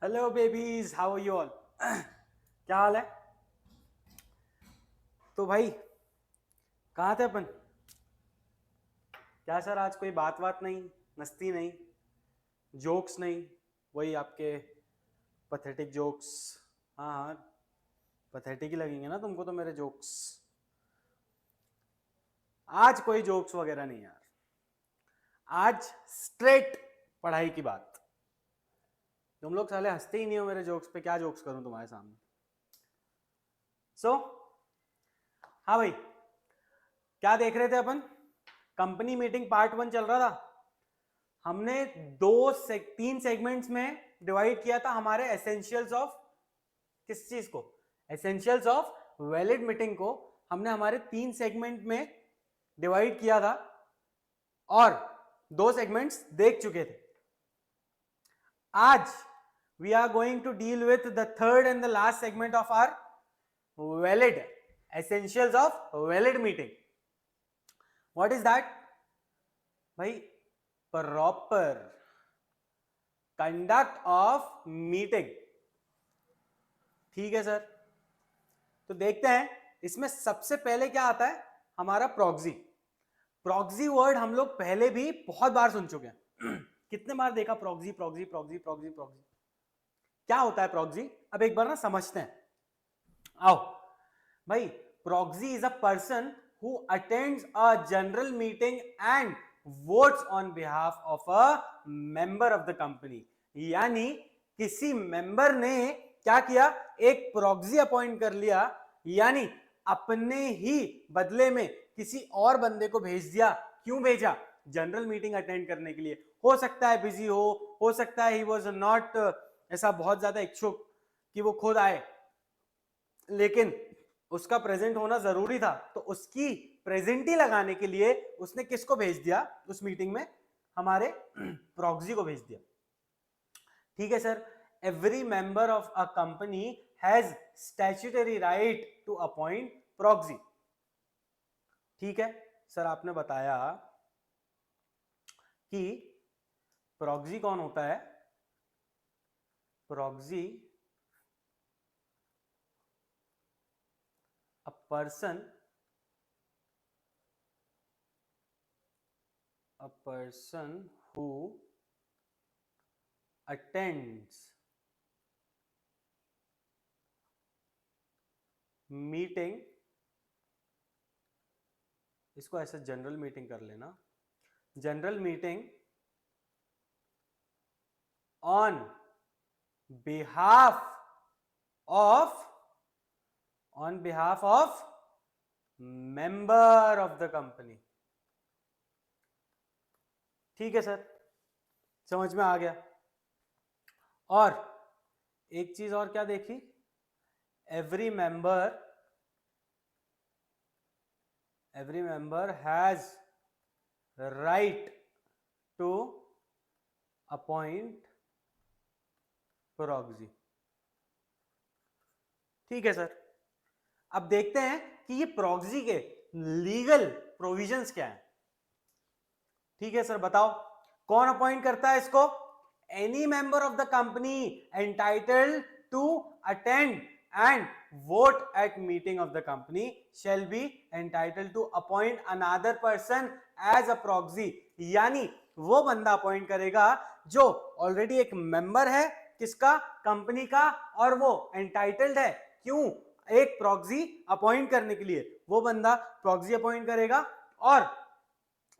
Hello babies, how are you all? क्या हाल है? तो भाई, कहाँ थे अपन? क्या सर, आज कोई बात बात नहीं, मस्ती नहीं, जोक्स नहीं, वही आपके पथेटिक जोक्स? हाँ हाँ, पथेटिक ही लगेंगे ना तुमको तो मेरे जोक्स। आज कोई जोक्स वगैरह नहीं यार, आज स्ट्रेट पढ़ाई की बात। तुम लोग साले हंसते ही नहीं हो मेरे जोक्स पे, क्या जोक्स करूं तुम्हारे सामने? हाँ भाई, क्या देख रहे थे अपन? कंपनी मीटिंग पार्ट 1 चल रहा था। हमने तीन सेगमेंट्स में डिवाइड किया था हमारे एसेंशियल्स ऑफ किस चीज को, एसेंशियल्स ऑफ वैलिड मीटिंग को हमने हमारे 3 सेगमेंट में डिवाइड किया था और 2 सेगमेंट्स देख चुके थे। आज we are going to deal with the third and the last segment of our valid essentials of valid meeting. What is that भाई? Proper conduct of meeting. ठीक है सर, तो देखते हैं इसमें सबसे पहले क्या आता है, हमारा प्रॉक्सी। प्रॉक्सी वर्ड हम लोग पहले भी बहुत बार सुन चुके हैं। कितने बार देखा proxy proxy proxy proxy proxy. क्या होता है प्रॉक्सी? अब एक बार ना समझते हैं, आओ भाई। Proxy is a person who attends a general meeting and votes on behalf of a member of the company. यानी किसी मेंबर ने क्या किया, एक प्रॉक्सी अपॉइंट कर लिया, यानी अपने ही बदले में किसी और बंदे को भेज दिया। क्यों भेजा? जनरल मीटिंग अटेंड करने के लिए। हो सकता है बिजी हो सकता है ही वॉज नॉट ऐसा बहुत ज्यादा इच्छुक कि वो खुद आए, लेकिन उसका प्रेजेंट होना जरूरी था, तो उसकी प्रेजेंटी लगाने के लिए उसने किसको भेज दिया उस मीटिंग में? हमारे प्रॉक्सी को भेज दिया। ठीक है sir, every member of a company has statutory right to appoint proxy. ठीक है सर, आपने बताया कि प्रॉक्सी कौन होता है? Proxy a person who attends meeting, इसको ऐसे जनरल मीटिंग कर लेना, general meeting on behalf of member of the company. ठीक है सर, समझ में आ गया। और एक चीज और क्या देखी? Every member has right to appoint proxy. ठीक है सर, अब देखते हैं कि ये प्रॉक्सी के लीगल प्रोविजंस क्या है। ठीक है सर, बताओ कौन अपॉइंट करता है इसको? Any member of the company entitled to attend and vote at meeting of the company shall be entitled to appoint another person as a proxy. यानी वो बंदा अपॉइंट करेगा जो ऑलरेडी एक मेंबर है, किसका? कंपनी का, और वो एंटाइटल्ड है क्यों? एक प्रॉक्सी अपॉइंट करने के लिए। वो बंदा प्रॉक्सी अपॉइंट करेगा और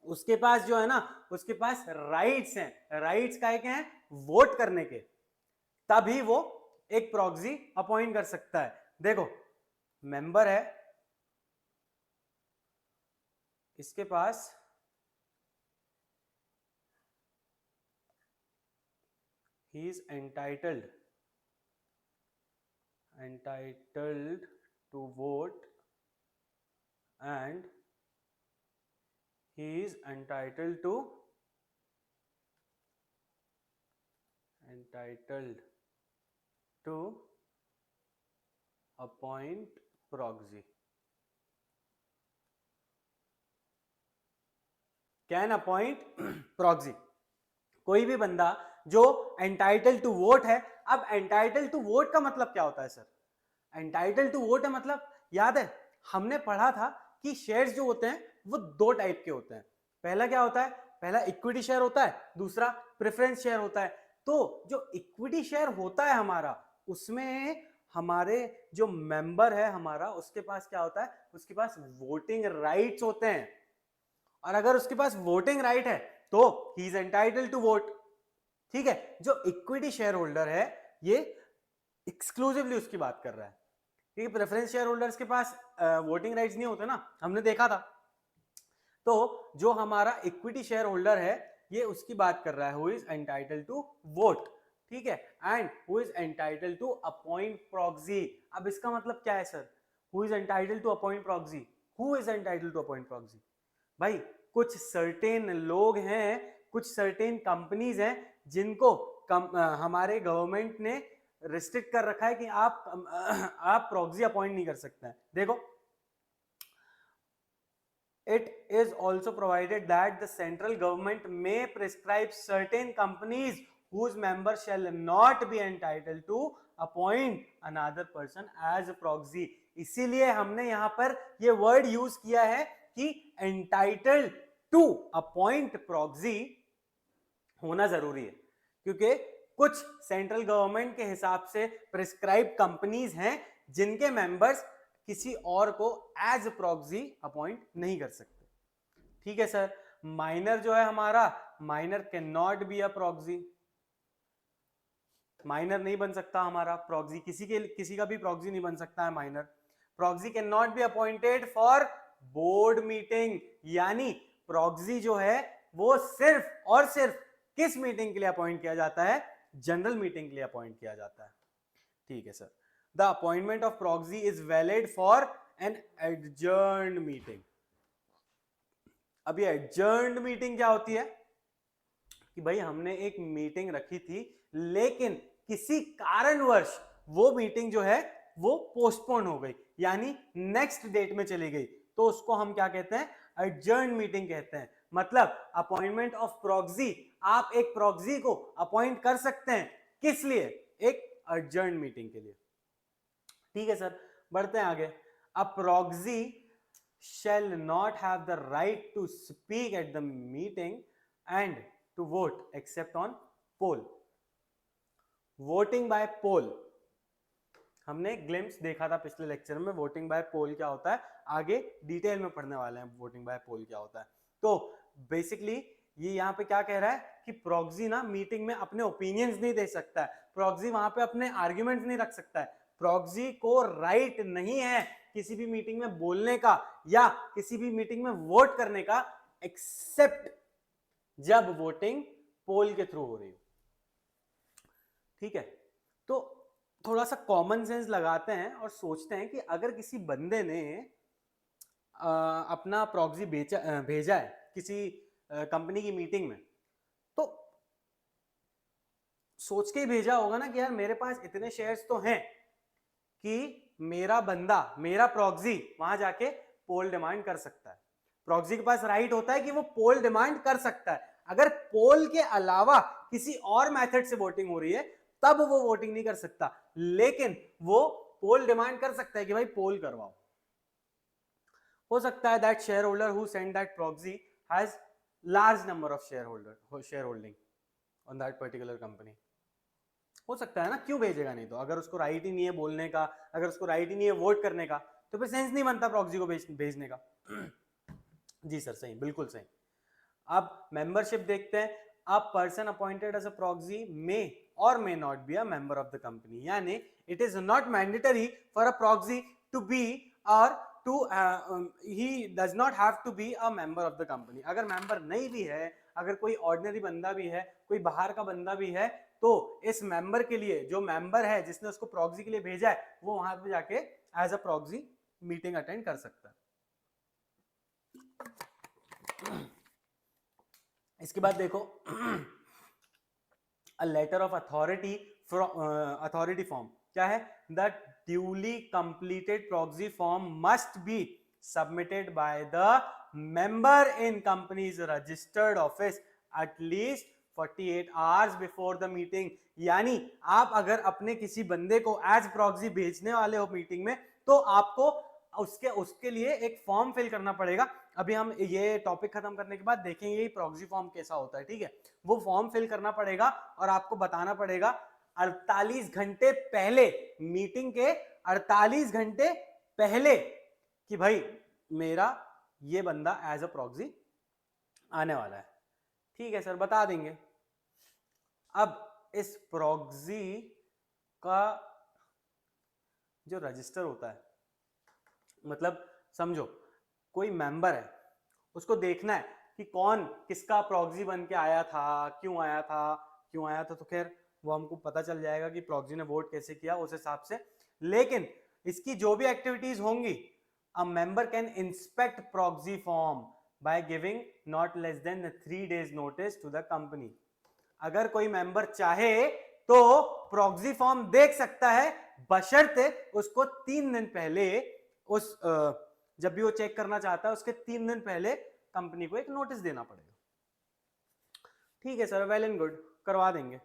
उसके पास जो है ना, उसके पास राइट्स हैं। राइट्स काय के हैं? वोट करने के। तभी वो एक प्रॉक्सी अपॉइंट कर सकता है। देखो, मेंबर है, इसके पास ही is entitled to vote and he is entitled to appoint proxy, can appoint proxy. कोई भी बंदा जो एंटाइटल टू वोट है अब एंटाइटल टू वोट का मतलब क्या होता है सर? एंटाइटल टू वोट है मतलब, याद है हमने पढ़ा था कि शेयर्स जो होते हैं वो दो टाइप के होते हैं। पहला क्या होता है? पहला इक्विटी शेयर होता है, दूसरा प्रेफरेंस शेयर होता है। तो जो इक्विटी शेयर होता है हमारा, उसमें हमारे जो मेंबर है हमारा, उसके पास क्या होता है? उसके पास वोटिंग राइट्स होते हैं, और अगर उसके पास वोटिंग राइट है तो he is entitled to vote. ठीक है, जो इक्विटी शेयर होल्डर है ये एक्सक्लूसिवली उसकी बात कर रहा है, क्योंकि प्रेफरेंस शेयर होल्डर्स के पास वोटिंग राइट्स नहीं होते ना, हमने देखा था। तो जो हमारा इक्विटी शेयर होल्डर है ये उसकी बात कर रहा है, who is entitled to vote. ठीक है, and who is entitled to appoint proxy. अब इसका मतलब क्या है sir? Who is entitled to appoint proxy, who is entitled to appoint proxy? भाई कुछ सर्टेन लोग हैं, कुछ सर्टेन कंपनीज हैं जिनको हमारे गवर्नमेंट ने रिस्ट्रिक्ट कर रखा है कि आप प्रॉक्सी अपॉइंट नहीं कर सकते हैं। देखो, it is also provided that the central government may prescribe certain companies whose members shall not be entitled to appoint another person as a proxy। इसीलिए हमने यहां पर ये वर्ड यूज किया है कि entitled to appoint proxy होना जरूरी है, क्योंकि कुछ सेंट्रल गवर्नमेंट के हिसाब से प्रिस्क्राइब कंपनीज हैं जिनके मेंबर्स किसी और को एज प्रॉक्सी अपॉइंट नहीं कर सकते। ठीक है सर, माइनर जो है हमारा, minor can not be a proxy, minor नहीं बन सकता हमारा प्रॉक्सी, किसी का भी प्रॉक्सी नहीं बन सकता है minor. Proxy can not be appointed for board meeting, यानी प्रॉक्सी जो है वो सिर्फ और सिर्फ किस मीटिंग के लिए अपॉइंट किया जाता है? जनरल मीटिंग के लिए अपॉइंट किया जाता है। ठीक है sir, the appointment of proxy is valid for an adjourned meeting. अब ये एडजर्न्ड मीटिंग क्या होती है? कि भाई हमने एक मीटिंग रखी थी, लेकिन किसी कारणवश वो मीटिंग जो है वो पोस्टपोन हो गई, यानी नेक्स्ट डेट में चली गई, तो उसको हम क्या कहते हैं? एडजर्न्ड मीटिंग कहते हैं। मतलब अपॉइंटमेंट ऑफ प्रॉक्सी, आप एक प्रॉक्सी को अपॉइंट कर सकते हैं, किस लिए? एक एडजर्न्ड मीटिंग के लिए। ठीक है सर, बढ़ते हैं आगे। A proxy shall not have the right to speak at the meeting and to vote except on poll। Voting by poll हमने ग्लिम्स देखा था पिछले लेक्चर में, वोटिंग बाय पोल क्या होता है, आगे डिटेल में पढ़ने वाले हैं वोटिंग बाय पोल क्या होता है। तो बेसिकली ये यहाँ पे क्या कह रहा है कि प्रॉक्सी ना मीटिंग में अपने ओपिनियंस नहीं दे सकता है, प्रॉक्सी वहां पे अपने आर्ग्यूमेंट्स नहीं रख सकता है, प्रॉक्सी को राइट नहीं है किसी भी मीटिंग में बोलने का या किसी भी मीटिंग में वोट करने का, एक्सेप्ट जब वोटिंग पोल के थ्रू हो रही हो। ठीक है, तो थोड़ा सा कॉमन सेंस लगाते हैं और सोचते हैं कि अगर किसी बंदे ने अपना प्रॉक्सी भेजा है किसी कंपनी की मीटिंग में, तो सोच के ही भेजा होगा ना कि यार मेरे पास इतने शेयर्स तो हैं कि मेरा बंदा, मेरा प्रॉक्सी वहां जाके पोल डिमांड कर सकता है। प्रॉक्सी के पास राइट होता है कि वो पोल डिमांड कर सकता है। अगर पोल के अलावा किसी और मेथड से वोटिंग हो रही है तब वो वोटिंग नहीं कर सकता, लेकिन वो पोल डिमांड कर सकता है कि भाई पोल करवाओ। हो सकता है that share holder who send that proxy has large number of share holding on that particular company. हो सकता है ना, क्यों भेजेगा? नहीं तो अगर उसको राइट ही नहीं है बोलने का, अगर उसको राइट ही नहीं है वोट करने का, तो फिर सेंस नहीं बनता प्रॉक्सी को भेजने का। जी सर, सही, बिल्कुल सही। अब मेंबरशिप देखते हैं। A person appointed as a proxy may or may not be a member of the company, यानी it is not mandatory for a proxy to be or to he does not have to be a member of the company. अगर member नहीं भी है, अगर कोई ordinary बंदा भी है, कोई बाहर का बंदा भी है, तो इस मेंबर के लिए, जो मेंबर है जिसने उसको प्रॉक्सी के लिए भेजा है, वो वहां पे जाके as a proxy meeting attend कर सकता है। इसके बाद देखो, a letter of authority form क्या है? The duly completed proxy form must be submitted by the member in companies registered office at least 48 hours before the meeting. यानी आप अगर अपने किसी बंदे को एज प्रॉक्सी भेजने वाले हो मीटिंग में, तो आपको उसके लिए एक फॉर्म फिल करना पड़ेगा। अभी हम ये टॉपिक खत्म करने के बाद देखेंगे ये प्रॉक्सी फॉर्म कैसा होता है, ठीक है। वो फॉर्म फिल करना पड़ेगा और आपको बताना पड़ेगा 48 घंटे पहले, मीटिंग के 48 घंटे पहले, कि भाई मेरा ये बंदा एज अ प्रॉक्सी आने वाला है। ठीक है सर, बता देंगे। अब इस प्रॉक्सी का जो रजिस्टर होता है, मतलब समझो कोई मेंबर है, उसको देखना है कि कौन किसका प्रॉक्सी बन के आया था, क्यों आया था, तो खैर वो हमको पता चल जाएगा कि प्रॉक्सी ने वोट कैसे किया उस हिसाब से। लेकिन इसकी जो भी एक्टिविटीज होंगी, a member can inspect proxy form by giving not less than 3 days notice to the company. अगर कोई मेंबर चाहे तो प्रॉक्सी फॉर्म देख सकता है, बशर्ते उसको 3 दिन पहले, उस जब भी वो चेक करना चाहता है उसके 3 दिन पहले कंपनी को एक नोटिस देना पड़ेगा। ठीक है सर, वेल एंड गुड, करवा देंगे।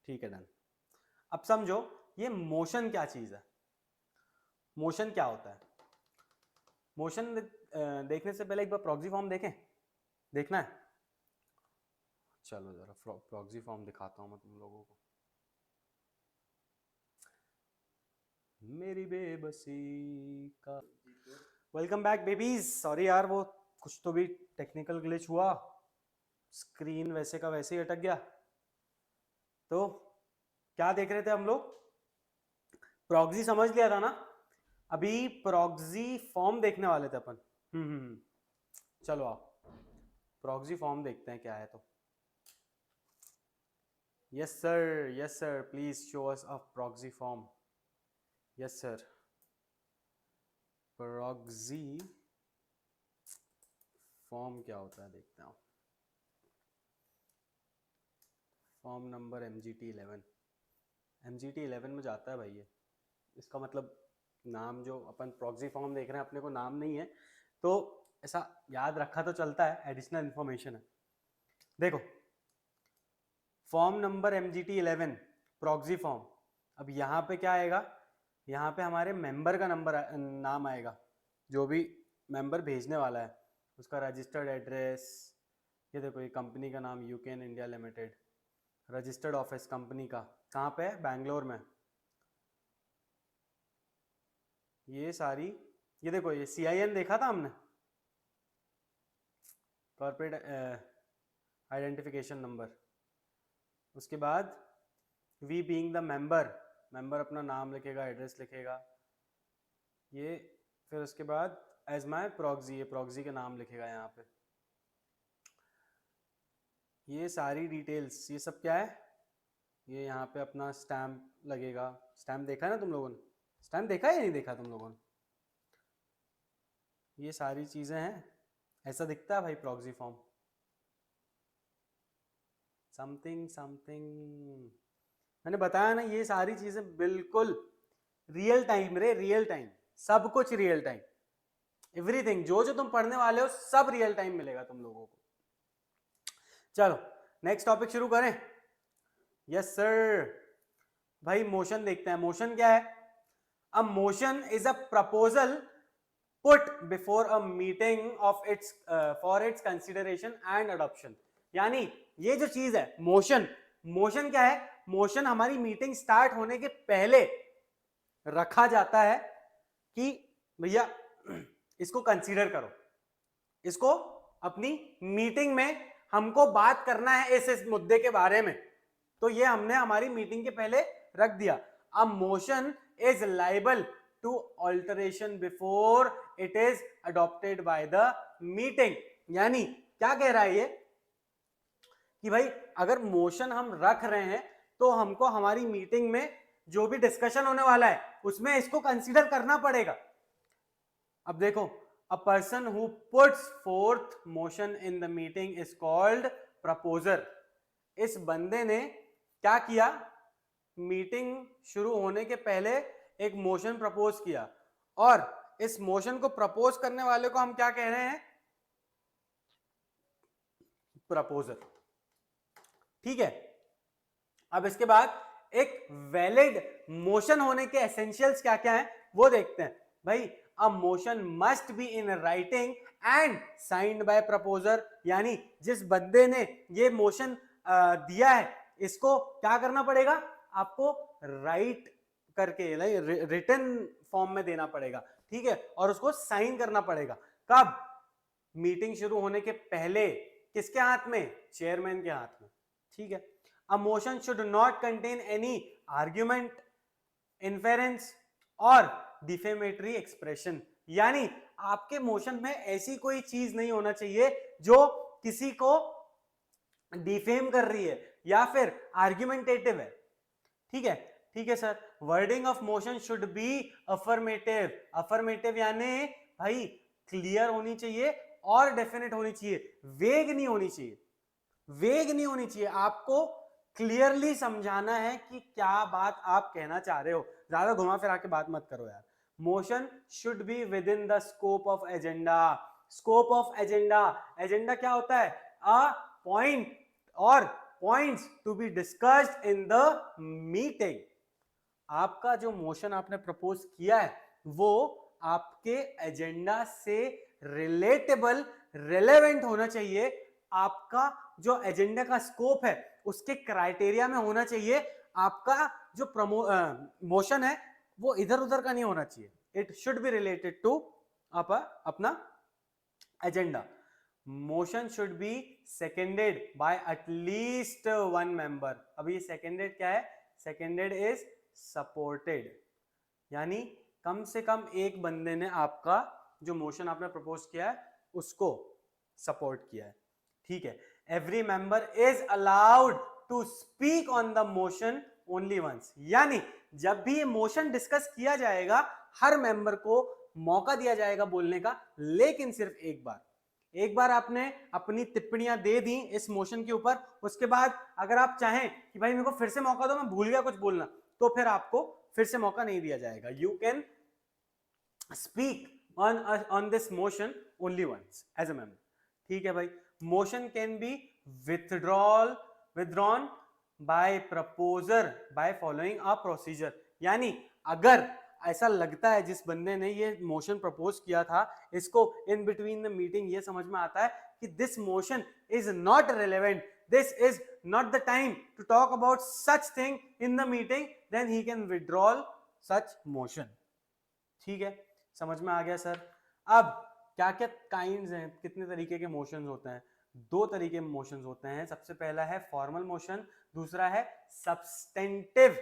ठीक है, डन। अब समझो ये मोशन क्या चीज है, मोशन क्या होता है। मोशन देखने से पहले एक बार प्रॉक्सी फॉर्म देखें, देखना है। चलो जरा प्रॉक्सी फॉर्म दिखाता हूं मैं तुम लोगों को। मेरी बेबसी का वेलकम बैक बेबीज। सॉरी यार, वो कुछ तो भी टेक्निकल ग्लिच हुआ, स्क्रीन वैसे का वैसे ही अटक गया। तो क्या देख रहे थे हम लोग, प्रॉक्सी समझ लिया था ना। अभी प्रॉक्सी फॉर्म देखने वाले थे अपन। चलो आओ प्रॉक्सी फॉर्म देखते हैं क्या है। तो yes sir, please show us a proxy form. Yes sir, proxy form क्या होता है देखते हैं। फॉर्म नंबर MGT11 में जाता है भाई ये। इसका मतलब नाम जो अपन प्रॉक्सी फॉर्म देख रहे हैं, अपने को नाम नहीं है तो ऐसा याद रखा तो चलता है, एडिशनल इंफॉर्मेशन है। देखो form number MGT11 proxy form. अब यहाँ पे क्या आएगा, यहाँ पे हमारे मेंबर का नाम आएगा, जो भी मेंबर भेजने वाला है उसका रजिस्टर्ड एड्रेस। ये देखो, ये कंपनी का नाम Yukon India limited, registered office company का कहाँ पे है, बैंगलोर में। ये सारी, ये देखो ये CIN देखा था हमने, कॉर्पोरेट आइडेंटिफिकेशन नंबर। उसके बाद we being the member, member अपना नाम लिखेगा, एड्रेस लिखेगा ये। फिर उसके बाद एज माय प्रॉक्सी, ये प्रॉक्सी का नाम लिखेगा यहाँ पे। ये सारी डिटेल्स, ये सब क्या है, ये यहाँ पे अपना स्टैम्प लगेगा। स्टैम्प देखा है ना तुम लोगों ने, स्टैम्प देखा है या नहीं देखा तुम लोगों ने। ये सारी चीजें हैं, ऐसा दिखता है भाई प्रॉक्सी फॉर्म। समथिंग समथिंग, मैंने बताया ना ये सारी चीजें बिल्कुल रियल टाइम रे, रियल टाइम, सब कुछ रियल टाइम, एवरीथिंग जो जो तुम पढ़ने वाले हो सब रियल टाइम मिलेगा तुम लोगों को। चलो नेक्स्ट टॉपिक शुरू करें। यस सर, भाई मोशन देखते हैं। मोशन क्या है, अ motion is a proposal put before a meeting of its for its consideration and adoption. यानी ये जो चीज है मोशन, मोशन क्या है, मोशन हमारी मीटिंग स्टार्ट होने के पहले रखा जाता है कि भैया इसको कंसीडर करो, इसको अपनी मीटिंग में हमको बात करना है इस मुद्दे के बारे में, तो ये हमने हमारी मीटिंग के पहले रख दिया। A motion is liable to alteration before it is adopted by the meeting. यानी क्या कह रहा है ये कि भाई अगर मोशन हम रख रहे हैं तो हमको हमारी मीटिंग में जो भी डिस्कशन होने वाला है उसमें इसको कंसीडर करना पड़ेगा। अब देखो, a person who puts forth motion in the meeting is called proposer। इस बंदे ने क्या किया, मीटिंग शुरू होने के पहले एक मोशन प्रपोज किया, और इस मोशन को प्रपोज करने वाले को हम क्या कह रहे हैं, प्रपोजर। ठीक है। अब इसके बाद एक वैलिड मोशन होने के एसेंशियल्स क्या क्या हैं वो देखते हैं। भाई a motion must be in writing and signed by proposer, यानी जिस बंदे ने ये मोशन दिया है इसको क्या करना पड़ेगा, आपको राइट करके रिटन फॉर्म में देना पड़ेगा, ठीक है, और उसको साइन करना पड़ेगा। कब, मीटिंग शुरू होने के पहले। किसके हाथ में, चेयरमैन के हाथ में, ठीक है। A motion should not contain any argument, inference और defamatory expression, यानी आपके मोशन में ऐसी कोई चीज नहीं होना चाहिए जो किसी को डिफेम कर रही है या फिर आर्ग्यूमेंटेटिव है, ठीक है। ठीक है sir. Wording of motion should B affirmative, affirmative यानी भाई क्लियर होनी चाहिए और डेफिनेट होनी चाहिए, वेग नहीं होनी चाहिए, वेग नहीं होनी चाहिए। आपको क्लियरली समझाना है कि क्या बात आप कहना चाह रहे हो, ज्यादा घुमा फिरा के बात मत करो यार। Motion should be within the scope of agenda, scope of agenda, agenda क्या होता है, अ पॉइंट और points to be discussed in the meeting. आपका जो मोशन आपने प्रपोज किया है वो आपके एजेंडा से रिलेटेबल, रिलेवेंट होना चाहिए, आपका जो एजेंडा का स्कोप है उसके क्राइटेरिया में होना चाहिए। आपका जो मोशन है वो इधर उधर का नहीं होना चाहिए, it should be related to अपना agenda. Motion should be seconded by at least one member. अब ये सेकेंडेड क्या है, सेकेंडेड इज सपोर्टेड, यानी कम से कम एक बंदे ने आपका जो मोशन आपने प्रपोज किया है उसको सपोर्ट किया है, ठीक है। Every member is allowed to speak on the motion only once, यानी जब भी ये मोशन डिस्कस किया जाएगा हर मेंबर को मौका दिया जाएगा बोलने का, लेकिन सिर्फ एक बार। एक बार आपने अपनी टिप्पणियां दे दी इस मोशन के ऊपर, उसके बाद अगर आप चाहें कि भाई मेरे को फिर से मौका दो, मैं भूल गया कुछ बोलना, तो फिर आपको फिर से मौका नहीं दिया जाएगा। You can speak on this motion only once as a member, ठीक है भाई। motion can be withdrawn by proposer by following a procedure, यानी अगर ऐसा लगता है जिस बंदे ने ये मोशन प्रपोज किया था इसको इन बिटवीन द मीटिंग ये समझ में आता है कि this motion is not relevant, this is not the time to talk about such thing in the meeting, then he can withdraw such motion, ठीक है। समझ में आ गया सर। अब क्या क्या काइंड्स हैं, कितने तरीके के मोशंस होते हैं, दो तरीके के मोशंस होते हैं। सबसे पहला है फॉर्मल मोशन, दूसरा है सब्सटेंटिव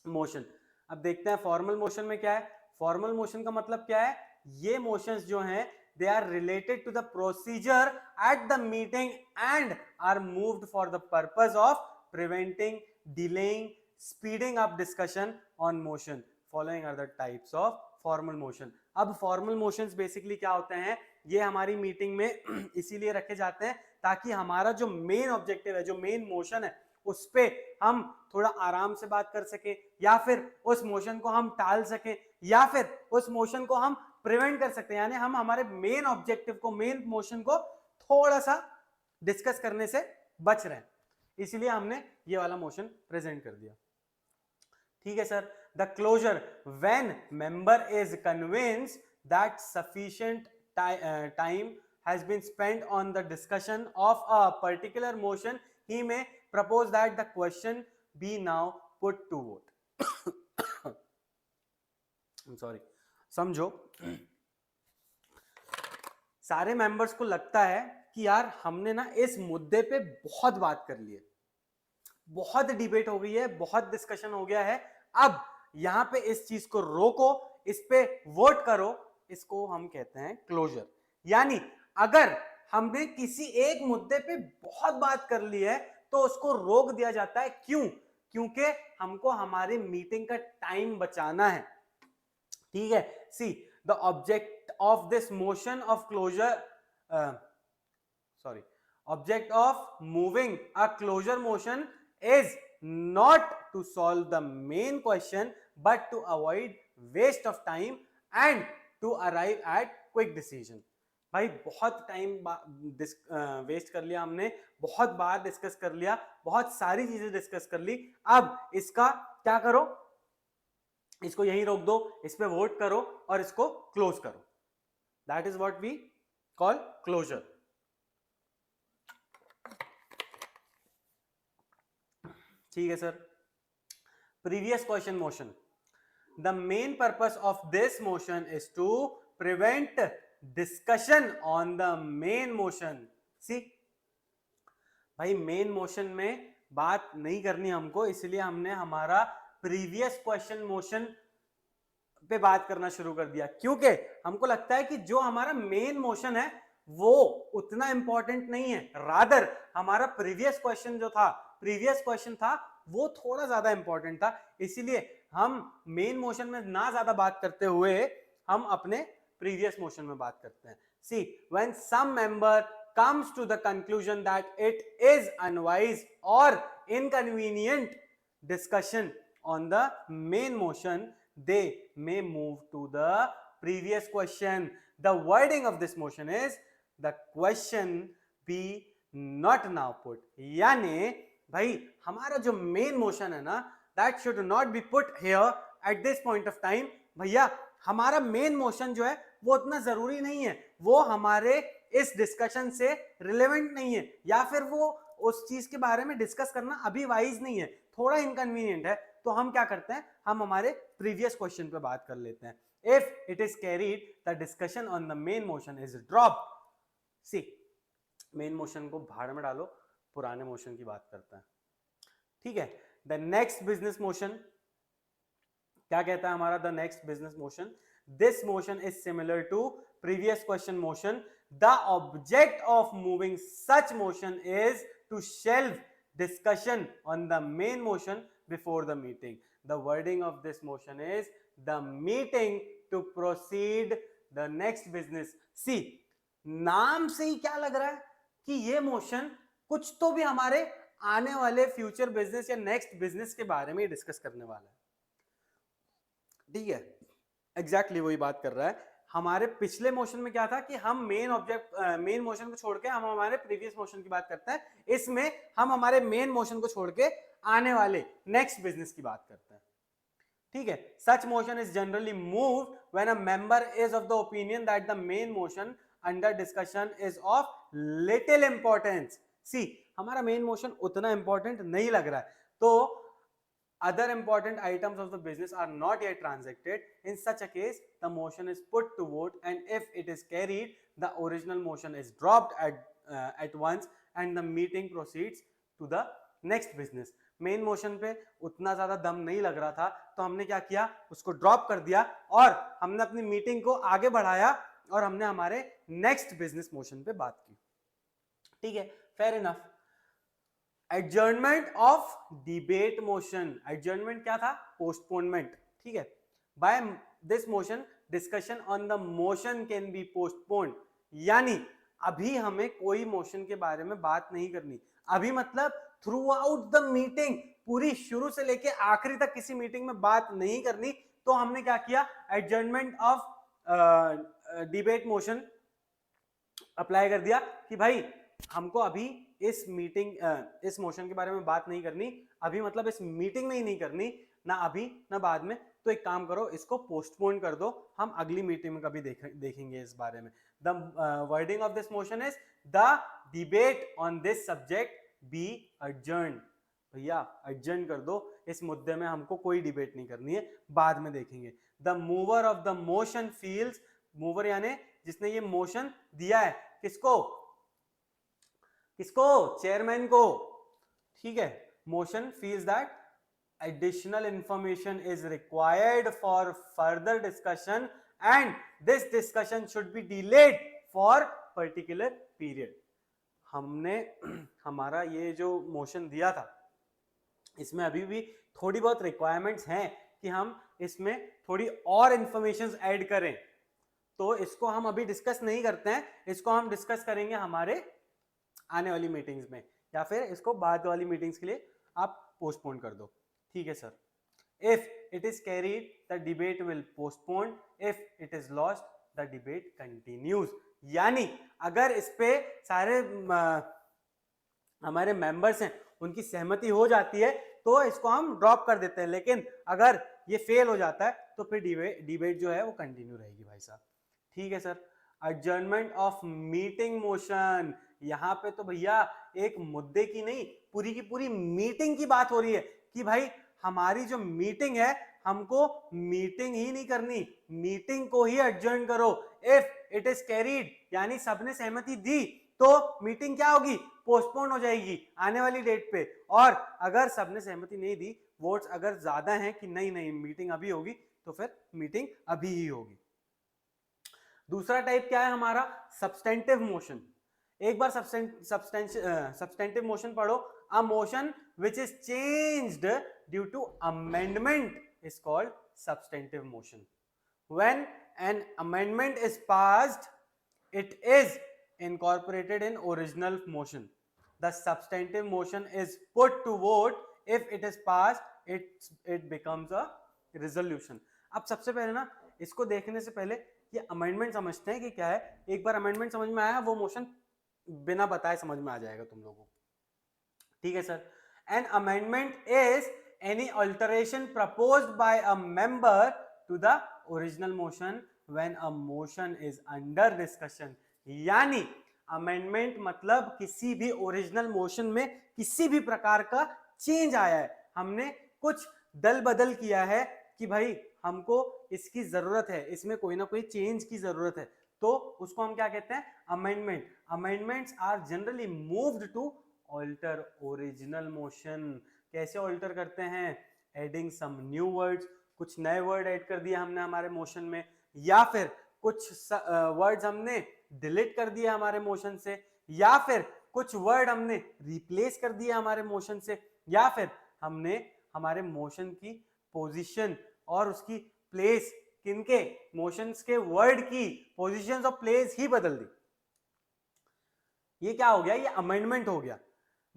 मोशन। अब देखते हैं फॉर्मल मोशन में क्या है। फॉर्मल मोशन का मतलब क्या है, ये मोशंस जो हैं they are related to the procedure at the meeting and are moved for the purpose of preventing, delaying, speeding up discussion on motion. Following are the types of formal motion. अब formal motions basically क्या होते हैं, ये हमारी meeting में इसीलिए रखे जाते हैं ताकि हमारा जो मेन ऑब्जेक्टिव है, जो मेन मोशन है, उस पे हम थोड़ा आराम से बात कर सके, या फिर उस मोशन को हम टाल सके, या फिर उस मोशन को हम प्रिवेंट कर सकते हैं, यानी हम हमारे मेन ऑब्जेक्टिव को, मेन मोशन को थोड़ा सा डिस्कस करने से बच रहे हैं, इसलिए हमने ये वाला मोशन प्रेजेंट कर दिया, ठीक है sir. The closure, when member is convinced that sufficient time has been spent on the discussion of a particular motion, he may propose that the question be now put to vote. I'm sorry. समझो, सारे members को लगता है कि यार हमने ना इस मुद्दे पे बहुत बात कर ली है, बहुत डिबेट हो गई है, बहुत डिस्कशन हो गया है, अब यहां पे इस चीज को रोको, इस पे वोट करो, इसको हम कहते हैं क्लोजर। यानी अगर हमने किसी एक मुद्दे पे बहुत बात कर ली है तो उसको रोक दिया जाता है, क्यों, क्योंकि हमको हमारी मीटिंग का टाइम बचाना है, ठीक है। See the object of this motion of closure, object of moving a closure motion is not to solve the main question but to avoid waste of time and to arrive at quick decision, भाई बहुत time waste कर लिया हमने, बहुत बार discuss कर लिया, बहुत सारी चीजें डिस्कस कर ली। अब इसका क्या करो, इसको यहीं रोक दो, इस पे वोट करो और इसको क्लोज करो। That is what we call closure. ठीक है sir. Previous question motion, the main purpose of this motion is to prevent discussion on the main motion. See भाई मेन मोशन में बात नहीं करनी हमको, इसलिए हमने हमारा प्रीवियस क्वेश्चन मोशन पे बात करना शुरू कर दिया, क्योंकि हमको लगता है कि जो हमारा मेन मोशन है वो उतना इंपॉर्टेंट नहीं है, रादर हमारा प्रीवियस क्वेश्चन था वो थोड़ा ज्यादा इंपॉर्टेंट था। इसीलिए हम मेन मोशन में ना ज्यादा बात करते हुए हम अपने प्रीवियस मोशन में बात करते हैं। See when some member comes to the conclusion that it is unwise or inconvenient discussion on the main motion, they may move to the previous question. The wording of this motion is the question be not now put. यानी भाई हमारा जो main motion है ना, that should not be put here at this point of time. भैया हमारा main motion जो है वो उतना जरूरी नहीं है, वो हमारे इस डिस्कशन से रिलेवेंट नहीं है, या फिर वो उस चीज के बारे में डिस्कस करना अभी वाइज नहीं है, थोड़ा इनकन्वीनियंट है। तो हम क्या करते हैं, हम हमारे प्रीवियस क्वेश्चन पे बात कर लेते हैं। If it is carried the discussion on the main motion is drop. See main motion को भाड़ में डालो, पुराने मोशन की बात करते हैं। ठीक है, द नेक्स्ट बिजनेस मोशन क्या कहता है हमारा, the next business motion, this motion is similar to previous question motion. The object of moving such motion is to shelve discussion on the main motion before the meeting. The wording of this motion is the meeting to proceed the next business. See, नाम से ही क्या लग रहा है कि ये motion कुछ तो भी हमारे आने वाले फ्यूचर बिजनेस या नेक्स्ट बिजनेस के बारे में डिस्कस करने वाला है। ठीक है, एग्जैक्टली वही बात कर रहा है। हमारे पिछले मोशन में क्या था कि हम मेन मोशन को छोड़ के हम हमारे प्रीवियस मोशन की बात करते हैं, इसमें हम हमारे मेन मोशन को छोड़ के आने वाले नेक्स्ट बिजनेस की बात करते हैं। ठीक है, such motion is generally moved when a member is of the opinion that the main motion under discussion is of little importance. See हमारा मेन मोशन उतना इंपॉर्टेंट नहीं लग रहा है, तो other important items of the business are not yet transacted. In such a case, the motion is put to vote, and if it is carried, the original motion is dropped at once, and the meeting proceeds to the next business. Main motion पे उतना ज्यादा दम नहीं लग रहा था, तो हमने क्या किया, उसको ड्रॉप कर दिया और हमने अपनी मीटिंग को आगे बढ़ाया और हमने हमारे नेक्स्ट बिजनेस मोशन पे बात की। ठीक है, fair enough. Adjournment of debate motion, adjournment क्या था, पोस्टपोनमेंट। ठीक है, by this motion discussion on the motion can be postponed, यानी अभी हमें कोई मोशन के बारे में बात नहीं करनी। अभी मतलब थ्रू आउट द मीटिंग, पूरी शुरू से लेके आखिरी तक किसी मीटिंग में बात नहीं करनी। तो हमने क्या किया, adjournment of debate motion apply कर दिया कि भाई हमको अभी इस मोशन के बारे में बात नहीं करनी, अभी मतलब इस मीटिंग में ही नहीं करनी, ना अभी ना बाद में। तो एक काम करो, इसको पोस्टपोन कर दो, हम अगली मीटिंग में कभी देखेंगे इस बारे में। The wording of this motion is the debate on this subject be adjourn. भैया अडजर्न कर दो, इस मुद्दे में हमको कोई डिबेट नहीं करनी है, बाद में देखेंगे। The mover of the motion feels, mover यानी जिसने ये मोशन दिया है, किसको, चेयरमैन को। ठीक है, motion feels that additional information is required for further discussion and this discussion should be delayed for particular period. हमने हमारा ये जो मोशन दिया था, इसमें अभी भी थोड़ी बहुत रिक्वायरमेंट्स हैं कि हम इसमें थोड़ी और इंफॉर्मेशन ऐड करें, तो इसको हम अभी डिस्कस नहीं करते हैं, इसको हम डिस्कस करेंगे हमारे आने वाली मीटिंग्स में, या फिर इसको बाद वाली मीटिंग्स के लिए आप पोस्टपोन कर दो। ठीक है sir. If it is carried the debate will postpone, if it is lost the debate continues. यानी अगर इस पे सारे हमारे मेंबर्स हैं उनकी सहमति हो जाती है तो इसको हम ड्रॉप कर देते हैं, लेकिन अगर ये फेल हो जाता है तो फिर डिबेट जो है वो कंटिन्यू रहेगी भाई साहब। ठीक है sir. Adjournment of meeting motion, यहाँ पे तो भैया एक मुद्दे की नहीं पूरी की पूरी मीटिंग की बात हो रही है कि भाई हमारी जो मीटिंग है हमको मीटिंग ही नहीं करनी, मीटिंग को ही एडजर्न करो। इफ इट इज कैरीड यानी सबने सहमति दी तो मीटिंग क्या होगी, पोस्टपोन हो जाएगी आने वाली डेट पे। और अगर सबने सहमति नहीं दी, वोट्स अगर ज्यादा हैं कि नहीं नहीं मीटिंग अभी होगी, तो फिर मीटिंग अभी ही होगी। दूसरा टाइप क्या है हमारा, सब्सटेंटिव मोशन। एक बार सब्सटेंटिव मोशन पढ़ो। A motion which is changed due to amendment is called substantive motion. When an amendment is passed it is incorporated in original motion. The substantive motion is put to vote. If it is passed, it becomes a resolution. अब सबसे पहले ना इसको देखने से पहले ये amendment समझते हैं कि क्या है। एक बार अमेंडमेंट समझ में आया, वो मोशन बिना बताए समझ में आ जाएगा तुम लोगों को। ठीक है sir. An amendment is any alteration proposed by a member to the original motion when a motion is under discussion. यानी अमेंडमेंट मतलब किसी भी ओरिजिनल मोशन में किसी भी प्रकार का चेंज आया है, हमने कुछ दल बदल किया है कि भाई हमको इसकी जरूरत है, इसमें कोई ना कोई चेंज की जरूरत है, तो उसको हम क्या कहते हैं, amendment. Amendments are generally moved to alter original motion. कैसे ऑल्टर करते हैं, एडिंग सम न्यू वर्ड्स, कुछ नए वर्ड ऐड कर दिया हमने हमारे मोशन में, या फिर कुछ वर्ड्स हमने डिलीट कर दिया हमारे मोशन से, या फिर कुछ वर्ड हमने रिप्लेस कर दिया हमारे मोशन से, या फिर हमने हमारे मोशन की पोजीशन और उसकी प्लेस, किनके, मोशंस के वर्ड की पोजीशंस और प्लेस ही बदल दी। ये क्या हो गया, ये अमेंडमेंट हो गया।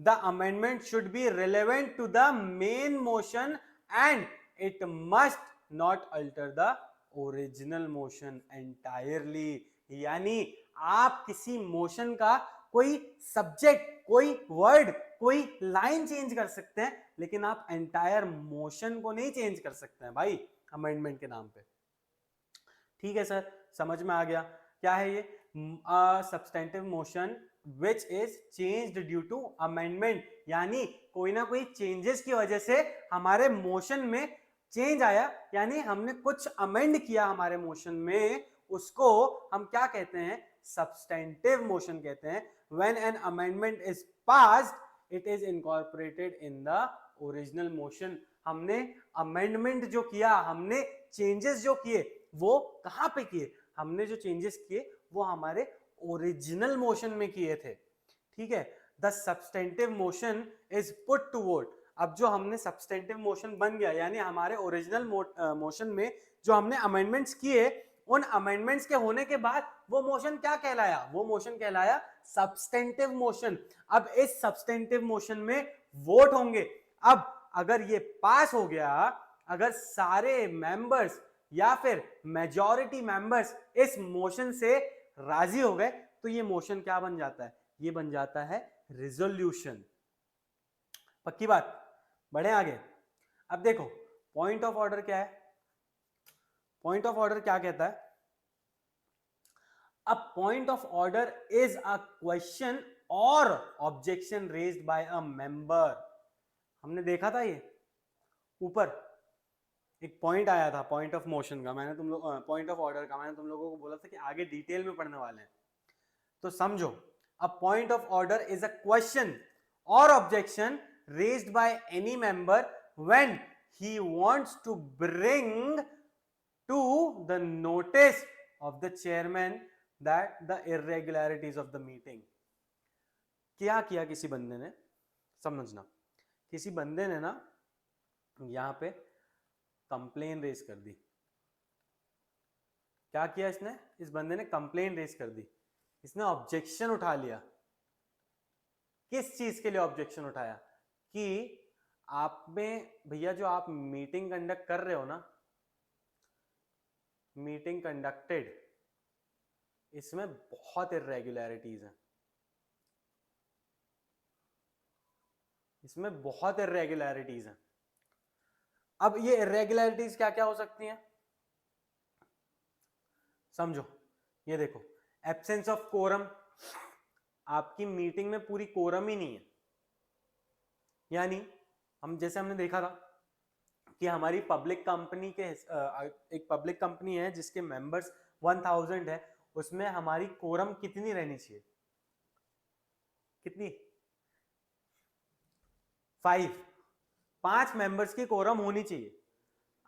The amendment should be relevant to the main motion and it must not alter the original motion entirely. यानी आप किसी मोशन का कोई सब्जेक्ट, कोई वर्ड, कोई लाइन चेंज कर सकते हैं, लेकिन आप एंटायर मोशन को नहीं चेंज कर सकते हैं भाई अमेंडमेंट के नाम पे। ठीक है सर, समझ में आ गया क्या है ये, substantive motion which is changed due to amendment. यानी कोई ना कोई चेंजेस की वजह से हमारे मोशन में चेंज आया, यानी हमने कुछ अमेंड किया हमारे मोशन में, उसको हम क्या कहते हैं, सब्सटेंटिव मोशन कहते हैं। When an amendment is passed it is incorporated in the original motion. हमने अमेंडमेंट जो किया, हमने चेंजेस जो किए, वो कहां पे किए, हमने जो चेंजेस किए वो हमारे ओरिजिनल मोशन में किए थे। ठीक है, the substantive motion is put to vote. अब जो हमने सब्सटेंटिव मोशन बन गया, यानी हमारे ओरिजिनल मोशन में जो हमने अमेंडमेंट्स किए, उन अमेंडमेंट्स के होने के बाद वो मोशन क्या कहलाया, वो मोशन कहलाया सब्सटेंटिव मोशन। अब इस सब्सटेंटिव मोशन में वोट होंगे। अब अगर ये पास हो गया, अगर सारे मेंबर्स या फिर मेजॉरिटी मेंबर्स इस मोशन से राजी हो गए, तो ये मोशन क्या बन जाता है, ये बन जाता है रिजोल्यूशन। पक्की बात, बढ़े आगे। अब देखो पॉइंट ऑफ ऑर्डर क्या है, पॉइंट ऑफ ऑर्डर क्या कहता है, a point of order is a question or objection raised by a member. हमने देखा था ये ऊपर एक पॉइंट आया था पॉइंट ऑफ मोशन का, मैंने तुम लोग पॉइंट ऑफ ऑर्डर का मैंने तुम लोगों को बोला था कि आगे डिटेल में पढ़ने वाले हैं, तो समझो। अ point of order is a question or objection raised by any member when he wants to bring to the notice of the chairman that the irregularities of the meeting। क्या किया किसी बंदे ने, समझना, किसी बंदे ने ना यहां पे कंप्लेन रेज कर दी। क्या किया इसने, इस बंदे ने कंप्लेन रेज कर दी, इसने ऑब्जेक्शन उठा लिया। किस चीज के लिए ऑब्जेक्शन उठाया, कि आप में भैया जो आप मीटिंग कंडक्ट कर रहे हो ना, मीटिंग कंडक्टेड इसमें बहुत इरेगुलरिटीज हैं, इसमें बहुत इरेगुलरिटीज हैं। अब ये इरेगुलरिटीज क्या क्या हो सकती हैं समझो। ये देखो, एब्सेंस ऑफ कोरम, आपकी मीटिंग में पूरी कोरम ही नहीं है। यानी हम जैसे हमने देखा था कि हमारी पब्लिक कंपनी के एक पब्लिक कंपनी है जिसके मेंबर्स 1000 है, उसमें हमारी कोरम कितनी रहनी चाहिए, कितनी, 5 मेंबर्स की कोरम होनी चाहिए।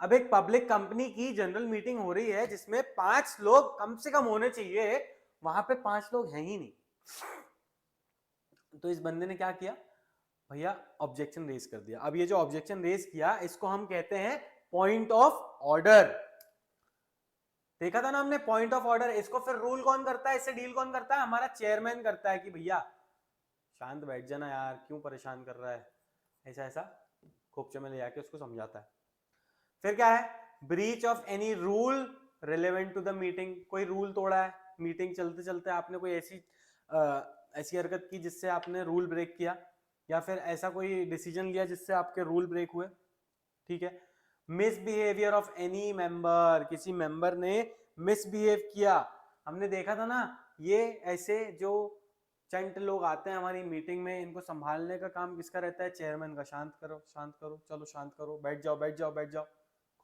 अब एक पब्लिक कंपनी की जनरल मीटिंग हो रही है जिसमें 5 लोग कम से कम होने चाहिए, वहां पे 5 लोग हैं ही नहीं। तो इस बंदे ने क्या किया भैया, ऑब्जेक्शन रेज कर दिया। अब ये जो ऑब्जेक्शन रेज किया इसको हम कहते हैं पॉइंट ऑफ ऑर्डर। देखा था ना हमने पॉइंट ऑफ ऑर्डर। इसको फिर रूल कौन करता है, इससे डील कौन करता है, हमारा चेयरमैन करता है कि भैया शांत बैठ जाना यार, क्यों परेशान कर रहा है, ऐसा ऐसा खोपचे में ले जाके उसको समझाता है। फिर क्या है, breach of any rule relevant to the meeting, कोई रूल तोड़ा है, मीटिंग चलते चलते आपने कोई ऐसी हरकत की जिससे आपने रूल ब्रेक किया, या फिर ऐसा कोई डिसीजन लिया जिससे आपके रूल ब्रेक हुए, ठीक है। मिसबिहेवियर ऑफ एनी मेंबर, किसी मेंबर ने मिसबिहेव किया। हमने देखा था ना, ये ऐसे जो चंट लोग आते हैं हमारी मीटिंग में, इनको संभालने का काम किसका रहता है, चेयरमैन का। शांत करो, शांत करो, चलो शांत करो, बैठ जाओ, बैठ जाओ, बैठ जाओ।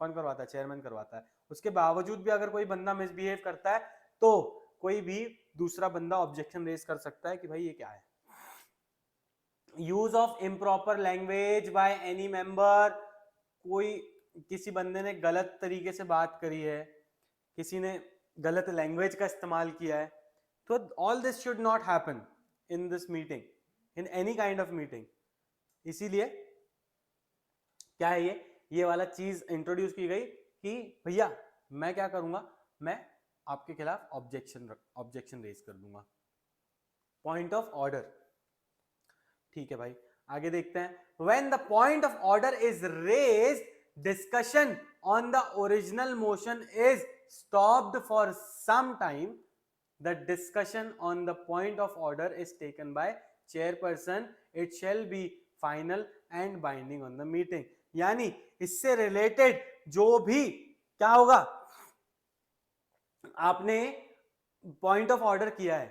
कौन करवाता है, चेयरमैन करवाता है। उसके बावजूद भी अगर कोई बंदा मिसबिहेव करता है तो कोई भी दूसरा बंदा ऑब्जेक्शन रेज कर सकता है कि भाई ये क्या है। Use of improper language by any member, कोई किसी बंदे ने गलत तरीके से बात करी है, किसी ने गलत लैंग्वेज का इस्तेमाल किया है, तो all this should not happen in this meeting, in any kind of meeting. इसीलिए क्या है, ये वाला चीज इंट्रोड्यूस की गई कि भैया मैं क्या करूंगा, मैं आपके खिलाफ ऑब्जेक्शन रेज कर दूंगा। पॉइंट ऑफ ऑर्डर, ठीक है भाई, आगे देखते हैं। When the point of order is raised, discussion on the original motion is stopped for some time, the discussion on the point of order is taken by chairperson, it shall be final and binding on the meeting. यानी इससे related जो भी क्या होगा, आपने point of order किया है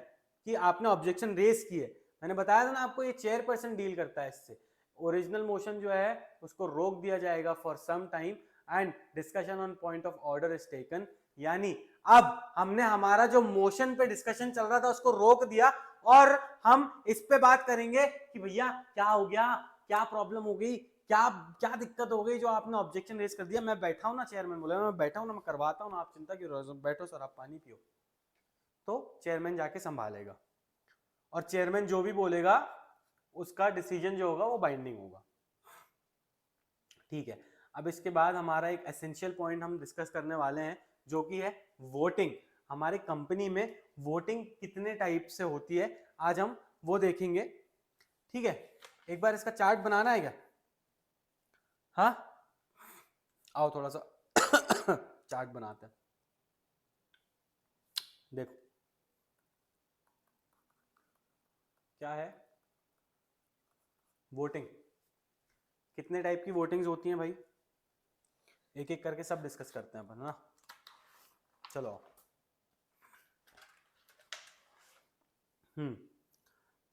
कि आपने ऑब्जेक्शन रेज की है, मैंने बताया था ना आपको, ये चेयरपर्सन डील करता है इससे। ओरिजिनल मोशन जो है उसको रोक दिया जाएगा for some time and discussion on point of order is taken. यानी अब हमने हमारा जो मोशन पे डिस्कशन चल रहा था उसको रोक दिया और हम इस पे बात करेंगे कि भैया क्या हो गया, क्या प्रॉब्लम हो गई, क्या क्या दिक्कत हो गई जो आपने ऑब्जेक्शन रेज कर दिया। मैं बैठा हूं ना, चेयरमैन बोला मैं बैठा हूं ना, मैं करवाता हूं ना, आप चिंता क्यों, बैठो सर आप पानी पियो। तो चेयरमैन जाके संभालेगा और चेयरमैन जो भी बोलेगा उसका डिसीजन जो होगा वो बाइंडिंग होगा, ठीक है। अब इसके बाद हमारा एक एसेंशियल पॉइंट हम डिस्कस करने वाले हैं जो कि है वोटिंग। हमारे कंपनी में वोटिंग कितने टाइप से होती है आज हम वो देखेंगे, ठीक है। एक बार इसका चार्ट बनाना है क्या, हाँ आओ थोड़ा सा चार्ट बनाते हैं। देखो क्या है, वोटिंग, कितने टाइप की वोटिंग्स होती हैं भाई, एक एक करके सब डिस्कस करते हैं अपन ना, चलो।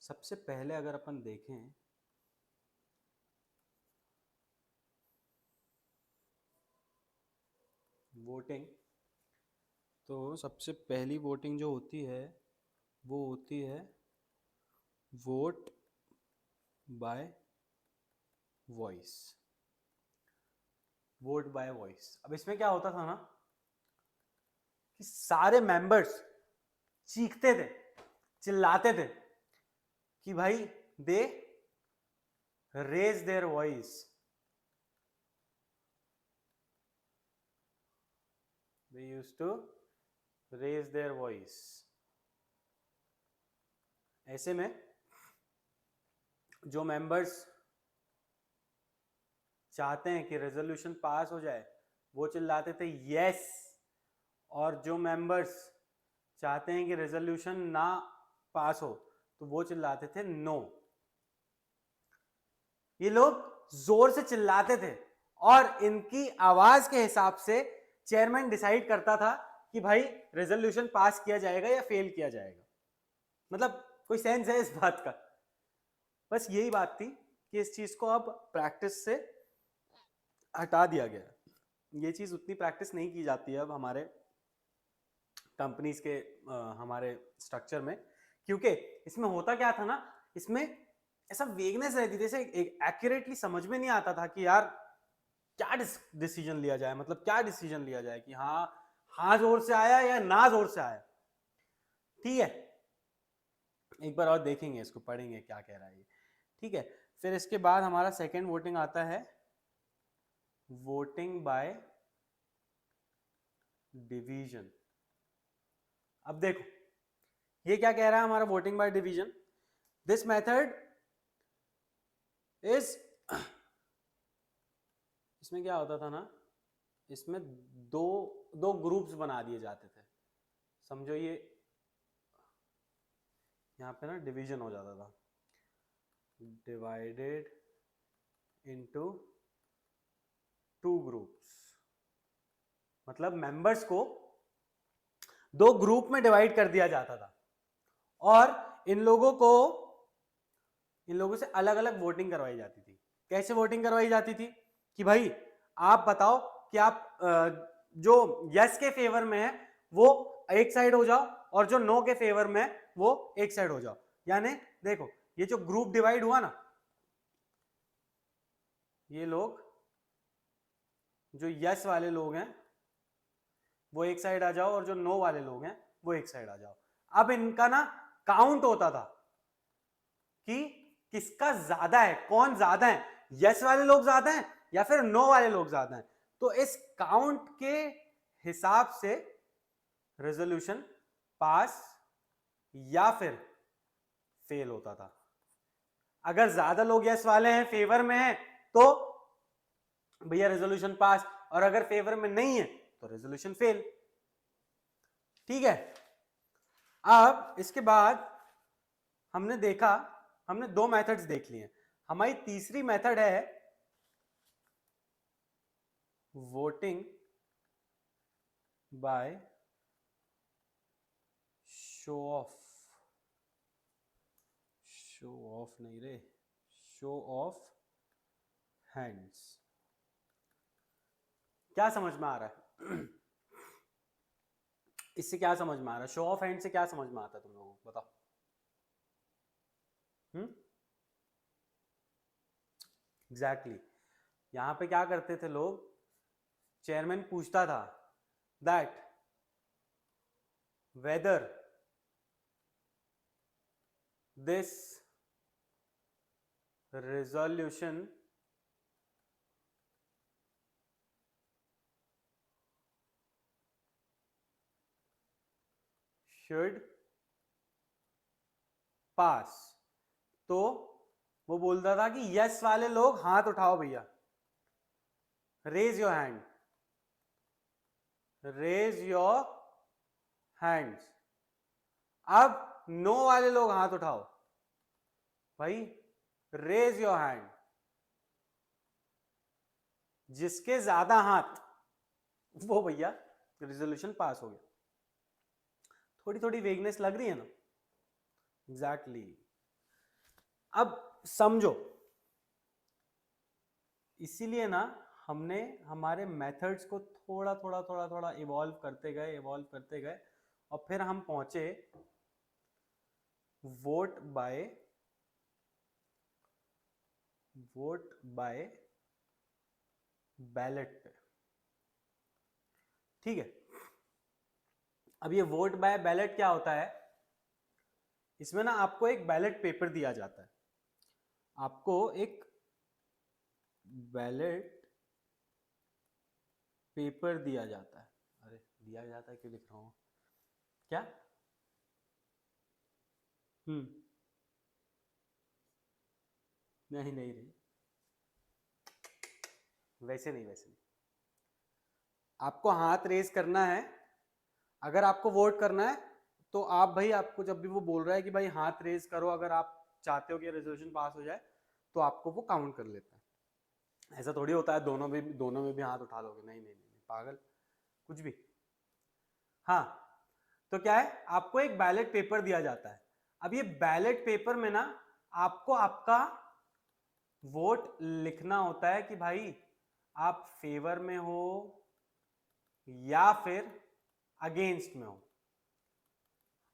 सबसे पहले अगर अपन देखें वोटिंग, तो सबसे पहली वोटिंग जो होती है वो होती है vote by voice. Vote by voice, अब इसमें क्या होता था ना कि सारे मेंबर्स चीखते थे, चिल्लाते थे कि भाई they raise their voice, they used to raise their voice। ऐसे में जो मेंबर्स चाहते हैं कि रेजोल्यूशन पास हो जाए वो चिल्लाते थे यस, और जो मेंबर्स चाहते हैं कि रेजोल्यूशन ना पास हो, तो वो चिल्लाते थे नो। ये लोग जोर से चिल्लाते थे और इनकी आवाज के हिसाब से चेयरमैन डिसाइड करता था कि भाई रेजोल्यूशन पास किया जाएगा या फेल किया जाएगा। मतलब कोई सेंस है इस बात का? बस यही बात थी कि इस चीज को अब प्रैक्टिस से हटा दिया गया। ये चीज उतनी प्रैक्टिस नहीं की जाती है अब हमारे कंपनीज के हमारे स्ट्रक्चर में, क्योंकि इसमें होता क्या था ना, इसमें ऐसा वेगनेस रहती थी, जैसे एक्यूरेटली समझ में नहीं आता था कि यार क्या डिसीजन लिया जाए, मतलब क्या डिसीजन लिया जाए कि हाँ हाँ जोर से आया या ना जोर से आया। ठीक है, एक बार और देखेंगे इसको, पढ़ेंगे क्या कह रहा है ये। ठीक है, फिर इसके बाद हमारा सेकेंड वोटिंग आता है वोटिंग बाय डिवीजन। अब देखो ये क्या कह रहा है हमारा voting by division. This method is, इसमें क्या होता था ना, इसमें दो दो ग्रुप्स बना दिए जाते थे। समझो ये यहां पे ना डिवीजन हो जाता था, डिवाइडेड इनटू टू ग्रुप्स। मतलब मेंबर्स को दो ग्रुप में डिवाइड कर दिया जाता था और इन लोगों से अलग अलग वोटिंग करवाई जाती थी। कैसे वोटिंग करवाई जाती थी कि भाई आप बताओ कि आप जो यस के फेवर में है वो एक साइड हो जाओ और जो नो के फेवर में है वो एक साइड हो जाओ। यानी देखो ये जो ग्रुप डिवाइड हुआ ना, ये लोग जो यस वाले लोग हैं वो एक साइड आ जाओ और जो नो वाले लोग हैं वो एक साइड आ जाओ। अब इनका ना काउंट होता था कि किसका ज्यादा है, कौन ज्यादा है, यस वाले लोग ज्यादा हैं या फिर नो वाले लोग ज्यादा हैं। तो इस काउंट के हिसाब से रेजोल्यूशन पास या फिर फेल होता था। अगर ज्यादा लोग यस वाले हैं, फेवर में हैं, तो भैया रेजोल्यूशन पास, और अगर फेवर में नहीं है तो रेजोल्यूशन फेल। ठीक है, अब इसके बाद हमने देखा, हमने दो मेथड्स देख लिए। हमारी तीसरी मेथड है voting by show of. Show of नहीं रे, शो ऑफ हैंड्स। क्या समझ में आ रहा है? इससे क्या समझ में आ रहा है? शो ऑफ हैंड से क्या समझ में आता है तुम लोगों को, बताओ। एग्जैक्टली यहां पे क्या करते थे लोग, चेयरमैन पूछता था that whether this resolution should pass। तो वो बोलता था कि यस वाले लोग हाथ उठाओ भैया, raise your hand, raise your hands. अब नो वाले लोग हाथ उठाओ भाई, रेज योर हैंड। जिसके ज्यादा हाथ वो भैया रेजोल्यूशन पास हो गया। थोड़ी थोड़ी वेगनेस लग रही है ना? एग्जैक्टली अब समझो, इसीलिए ना हमने हमारे मेथड्स को थोड़ा थोड़ा थोड़ा थोड़ा इवॉल्व करते गए, इवॉल्व करते गए, और फिर हम पहुंचे वोट बाय बैलेट पे। ठीक है, अब ये वोट बाय बैलेट क्या होता है, इसमें ना आपको एक बैलेट पेपर दिया जाता है, आपको एक बैलेट पेपर दिया जाता है। अरे दिया जाता है क्यों लिख रहा हूं, क्या? नहीं नहीं नहीं, वैसे नहीं, वैसे नहीं। आपको हाथ रेज करना है, अगर आपको वोट करना है तो आप भाई, आपको जब भी वो बोल रहा है कि भाई हाथ रेज करो अगर आप चाहते हो कि रेजोल्यूशन पास हो जाए, तो आपको वो काउंट कर लेता है। ऐसा थोड़ी होता है दोनों में भी हाथ उठा लोगे, नहीं नहीं नहीं, पागल कुछ भी। हाँ, तो क्या है, आपको एक बैलेट पेपर दिया जाता है। अब ये बैलेट पेपर में ना आपको आपका वोट लिखना होता है कि भाई आप फेवर में हो या फिर अगेंस्ट में हो।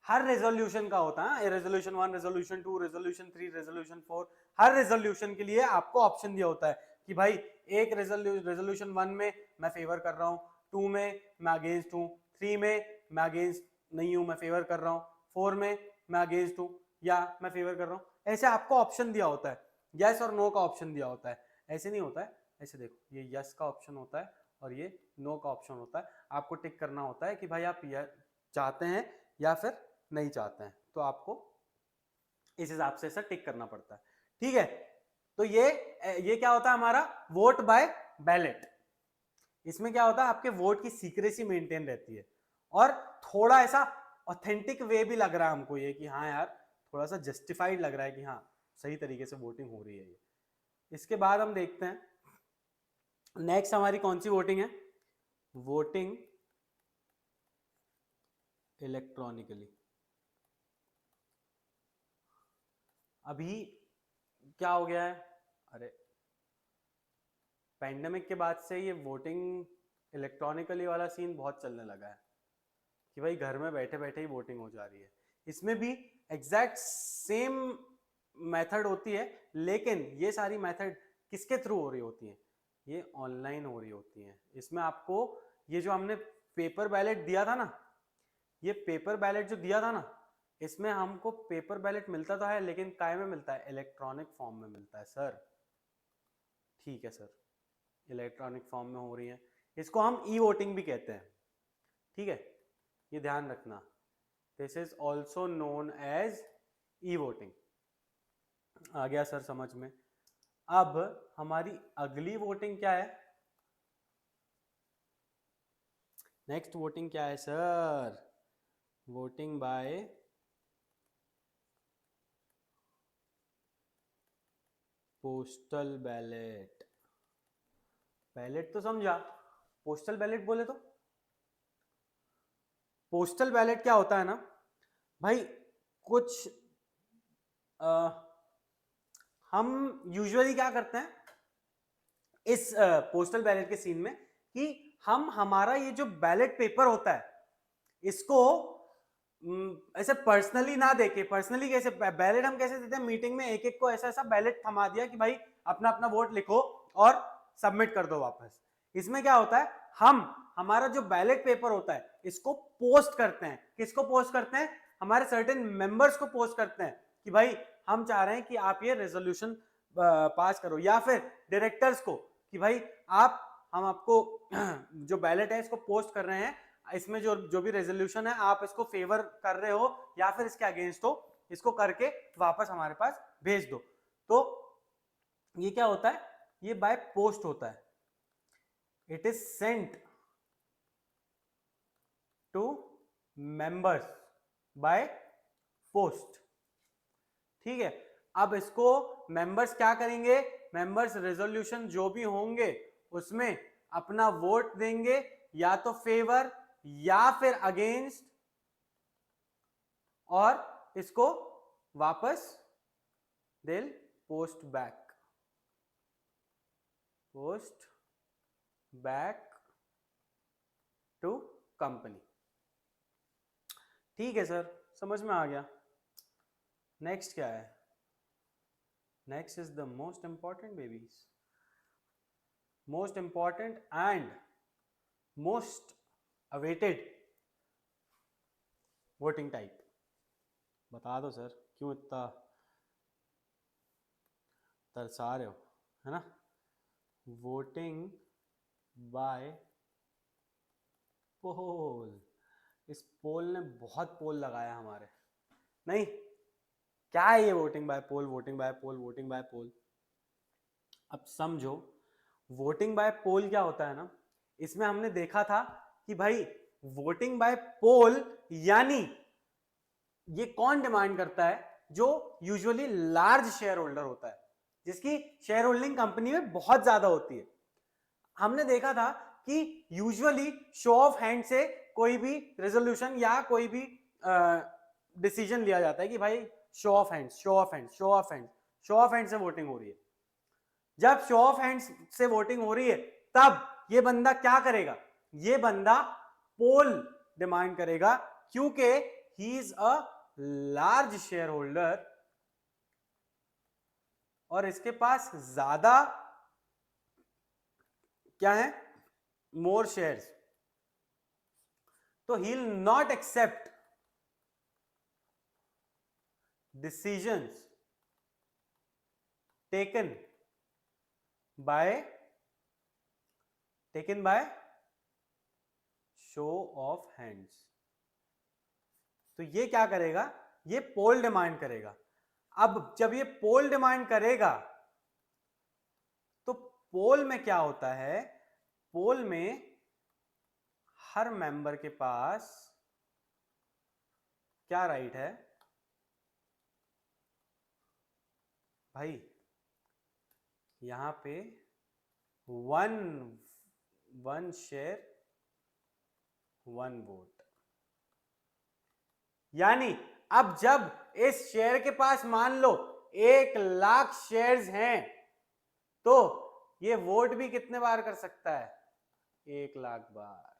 हर रेजोल्यूशन का होता है, रेजोल्यूशन 1, रेजोल्यूशन 2, रेजोल्यूशन 3, रेजोल्यूशन 4, हर रेजोल्यूशन के लिए आपको ऑप्शन दिया होता है कि भाई एक रेजोल्यूशन 1 में मैं फेवर कर रहा हूं, 2 में मैं अगेंस्ट हूं, 3 में मैं अगेंस्ट नहीं हूं, मैं फेवर कर रहा हूं, 4 में मैं अगेंस्ट हूं या मैं फेवर कर रहा हूं। ऐसे आपको ऑप्शन दिया होता है, यस और नो का ऑप्शन दिया होता है। ऐसे नहीं होता है, ऐसे देखो, ये यस का ऑप्शन होता है और ये नो का ऑप्शन होता है। आपको टिक करना होता है कि भाई आप चाहते हैं या फिर नहीं चाहते हैं, तो आपको इस हिसाब से ऐसा टिक करना पड़ता है। ठीक है, तो ये क्या होता है हमारा वोट बाय बैलेट। इसमें क्या होता है, आपके वोट की सीक्रेसी मेंटेन रहती है और थोड़ा ऐसा ऑथेंटिक वे भी लग रहा है हमको ये कि हाँ यार, थोड़ा सा जस्टिफाइड लग रहा है कि हाँ सही तरीके से वोटिंग हो रही है ये। इसके बाद हम देखते हैं नेक्स्ट हमारी कौन सी वोटिंग है, वोटिंग इलेक्ट्रॉनिकली। अभी क्या हो गया है, अरे पैंडेमिक के बाद से ये वोटिंग इलेक्ट्रॉनिकली वाला सीन बहुत चलने लगा है कि भाई घर में बैठे बैठे ही वोटिंग हो जा रही है। इसमें भी एग्जैक्ट सेम मेथड होती है, लेकिन ये सारी मेथड किसके थ्रू हो रही होती हैं, ये ऑनलाइन हो रही होती हैं। इसमें आपको ये जो हमने पेपर बैलेट दिया था ना, ये पेपर बैलेट जो दिया था ना, इसमें हमको पेपर बैलेट मिलता तो है लेकिन काय में मिलता है, इलेक्ट्रॉनिक फॉर्म में मिलता है सर। ठीक है सर, इलेक्ट्रॉनिक फॉर्म में हो रही है, इसको हम ई वोटिंग भी कहते हैं। ठीक है, ये ध्यान रखना, this is also known as e voting. आ गया सर समझ में। अब हमारी अगली वोटिंग क्या है, नेक्स्ट वोटिंग क्या है sir, voting by postal ballot. Ballot तो समझा, पोस्टल बैलेट बोले तो पोस्टल बैलेट क्या होता है ना भाई, कुछ हम यूजुअली क्या करते हैं इस पोस्टल बैलेट के सीन में कि हम हमारा ये जो बैलेट पेपर होता है इसको ऐसे पर्सनली ना देके, पर्सनली कैसे बैलेट हम कैसे देते हैं, मीटिंग में एक एक को ऐसा ऐसा बैलेट थमा दिया कि भाई अपना अपना वोट लिखो और सबमिट कर दो वापस। इसमें क्या होता है, हम हमारा जो बैलेट पेपर होता है इसको पोस्ट करते हैं। किसको पोस्ट करते हैं, हमारे सर्टेन मेंबर्स को पोस्ट करते हैं कि भाई हम चाह रहे हैं कि आप ये रेजोल्यूशन पास करो, या फिर डायरेक्टर्स को कि भाई आप हम आपको जो बैलेट है इसको पोस्ट कर रहे हैं, इसमें जो जो भी रेजोल्यूशन है आप इसको फेवर कर रहे हो या फिर इसके अगेंस्ट हो, इसको करके वापस हमारे पास भेज दो। तो ये क्या होता है, ये बाय पोस्ट होता है, it is sent to members by post. ठीक है, अब इसको मेंबर्स क्या करेंगे, मेंबर्स रेजोल्यूशन जो भी होंगे उसमें अपना वोट देंगे, या तो फेवर या फिर अगेंस्ट, और इसको वापस दिल post back, post back to company. ठीक है सर, समझ में आ गया। नेक्स्ट क्या है, next is the most important babies, most important and most awaited voting type. बता दो सर, क्यों इतना तरसा रहे हो, है ना। वोटिंग बाय पोल। इस पोल ने बहुत पोल लगाया हमारे, नहीं क्या है ये voting by pole, voting by pole, voting by पोल। अब समझो वोटिंग बाय पोल क्या होता है ना, इसमें हमने देखा था कि भाई वोटिंग बाय पोल यानी ये कौन डिमांड करता है? जो यूजुअली लार्ज शेयर होल्डर होता है, जिसकी शेयर होल्डिंग कंपनी में बहुत ज्यादा होती है। हमने देखा था कि यूजुअली शो ऑफ हैंड से कोई भी रेजोल्यूशन या कोई भी डिसीजन लिया जाता है कि भाई show of hand, show of hand, show of hand, show of hand से वोटिंग हो रही है। जब शो ऑफ हैंड्स से वोटिंग हो रही है तब ये बंदा क्या करेगा? ये बंदा पोल डिमांड करेगा, क्योंकि he is a large share holder और इसके पास ज्यादा क्या है? More shares. तो he will not accept decisions taken by show of hands. तो ये क्या करेगा? ये पोल डिमांड करेगा। अब जब ये पोल डिमांड करेगा तो पोल में क्या होता है? पोल में हर मेंबर के पास क्या राइट है भाई? यहां पे वन शेयर वन वोट। यानी अब जब इस शेयर के पास मान लो 1,00,000 शेयर्स हैं तो ये वोट भी कितने बार कर सकता है? 1,00,000 बार।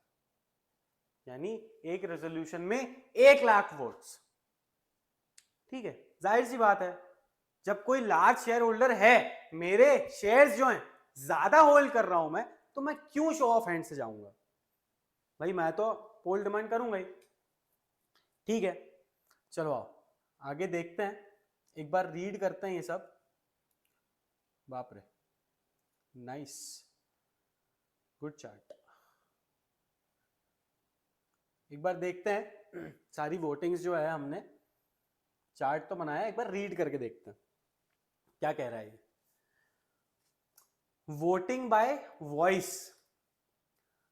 यानी एक रेजोल्यूशन में 1,00,000 वोट्स। ठीक है, जाहिर सी बात है, जब कोई लार्ज शेयर होल्डर है, मेरे शेयर्स जो हैं ज्यादा होल्ड कर रहा हूं मैं, तो मैं क्यों शो ऑफ हैंड से जाऊंगा? भाई मैं तो पोल डिमांड करूंगा ही। ठीक है, चलो आओ आगे देखते हैं, एक बार रीड करते हैं ये सब। बाप रे, नाइस, गुड चार्ट। एक बार देखते हैं सारी वोटिंग्स जो है, हमने चार्ट तो बनाया, एक बार रीड करके देखते हैं क्या कह रहा है ये। Voting bye voice.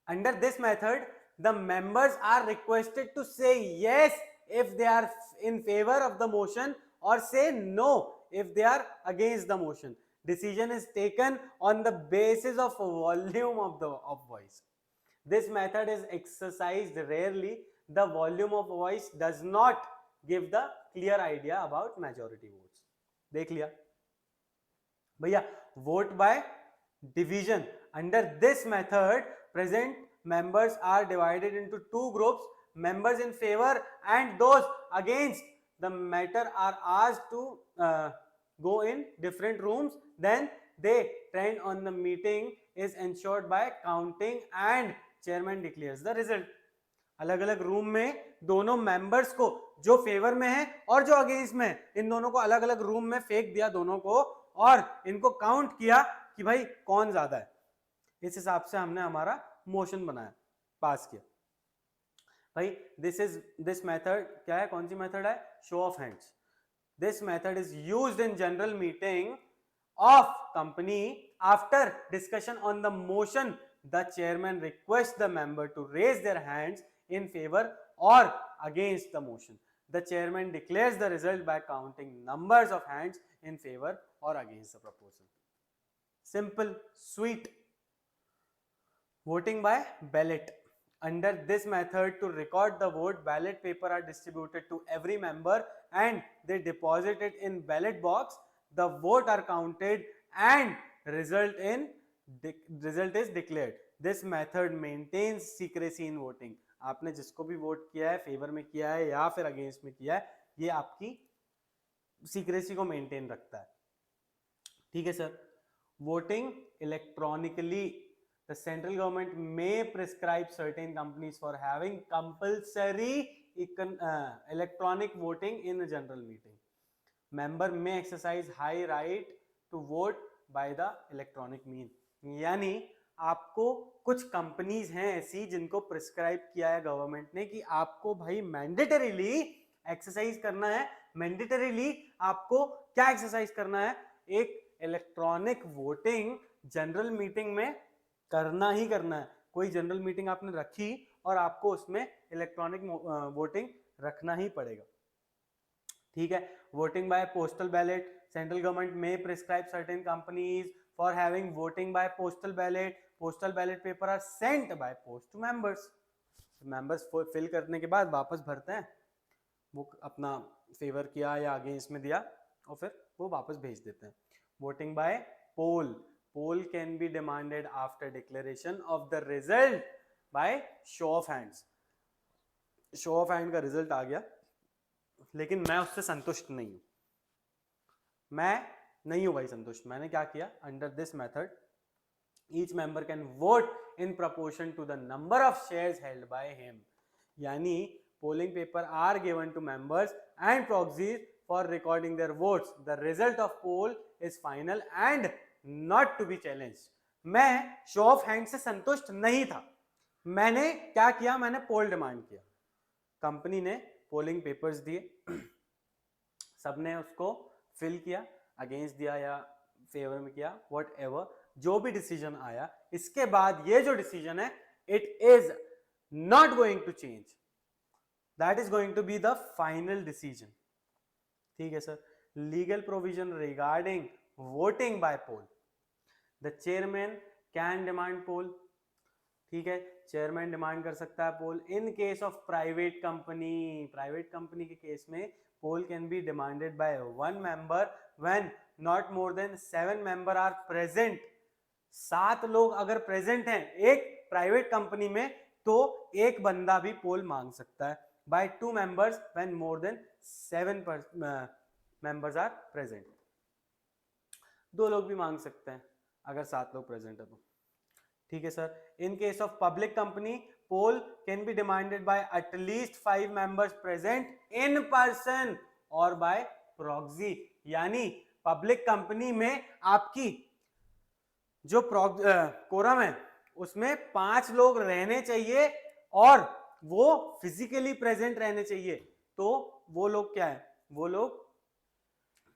Under this method the members are requested to say yes if they are in favor of the motion or say no if they are against the motion. Decision is taken on the basis of volume of voice. This method is exercised rarely. The volume of voice does not give the clear idea about majority votes. देख लिया भैया, vote by division. Under this method, present members are divided into two groups, members in favor and those against the matter are asked to go in different rooms, then they trend on the meeting is ensured by counting and chairman declares the result. अलग अलग room में दोनों members को, जो favour में है और जो अगेंस्ट में है, इन दोनों को अलग अलग रूम में फेंक दिया दोनों को, और इनको काउंट किया कि भाई कौन ज्यादा है। इस हिसाब से हमने हमारा मोशन बनाया, पास किया। भाई दिस मेथड क्या है, कौन सी मेथड है? Show of hands. This method is used in general meeting of company after discussion on the motion the chairman request the member to raise their hands in favor or against the motion. The chairman declares the result by counting numbers of hands in favor or against the proposal. Simple, sweet. Voting by ballot. Under this method, to record the vote, ballot paper are distributed to every member and they deposit it in ballot box. The vote are counted and result is declared. This method maintains secrecy in voting. आपने जिसको भी vote किया है, favour में किया है या फिर अगेंस्ट में किया है, ये आपकी सीक्रेसी को मेंटेन रखता है। ठीक है sir. Voting electronically. The central government may prescribe certain companies for having compulsory electronic voting in general meeting. Member may exercise his right to vote by the electronic mean. यानी आपको कुछ companies हैं ऐसी जिनको प्रिस्क्राइब किया है government ने कि आपको भाई मैंडेटरीली एक्सरसाइज करना है. मैंडेटरीली आपको क्या एक्सरसाइज करना है? एक इलेक्ट्रॉनिक वोटिंग जनरल मीटिंग में करना ही करना है. कोई जनरल मीटिंग आपने रखी और आपको उसमें इलेक्ट्रॉनिक वोटिंग रखना ही पड़ेगा. ठीक है। Voting by postal ballot, central government may prescribe certain companies for having voting by postal ballot, postal ballot paper are sent by post to members. Members fill करने के बाद वापस भरते हैं, वो अपना फेवर किया या अगेंस्ट में दिया और फिर वो वापस भेज देते हैं। Voting by poll, poll can be demanded after declaration of the result by show of hands. Show of hand का रिजल्ट आ गया, लेकिन मैं उससे संतुष्ट नहीं हूं, मैं नहीं हूं भाई संतुष्ट। मैंने क्या किया, under this method each member can vote in proportion to the number of shares held by him, यानी polling paper are given to members and proxies for recording their votes, the result of poll is final and not to be challenged. मैं show of hand से संतुष्ट नहीं था, मैंने क्या किया, मैंने पोल डिमांड किया। कंपनी ने पोलिंग पेपर्स दिए, सबने उसको फिल किया, अगेंस्ट दिया या फेवर में किया, वट एवर, जो भी डिसीजन आया, इसके बाद ये जो डिसीजन है it is not going to change, that is going to be the final decision. ठीक है sir. Legal provision regarding voting by poll, the chairman can demand poll. ठीक है, चेयरमैन डिमांड कर सकता है poll in case of private company. Private company के case में poll can be demanded by one member when not more than 7 member are present. 7 लोग अगर present हैं एक प्राइवेट कंपनी में तो एक बंदा भी पोल मांग सकता है। By 2 members when more than 7 members are present. 2 लोग भी मांग सकते हैं अगर 7 लोग प्रेजेंट है तो। ठीक है sir. In case of public company poll can be demanded by at least 5 members present in person और बाय प्रॉक्सी, यानी पब्लिक कंपनी में आपकी जो कोरम है उसमें 5 लोग रहने चाहिए और वो फिजिकली प्रेजेंट रहने चाहिए, तो वो लोग क्या है, वो लोग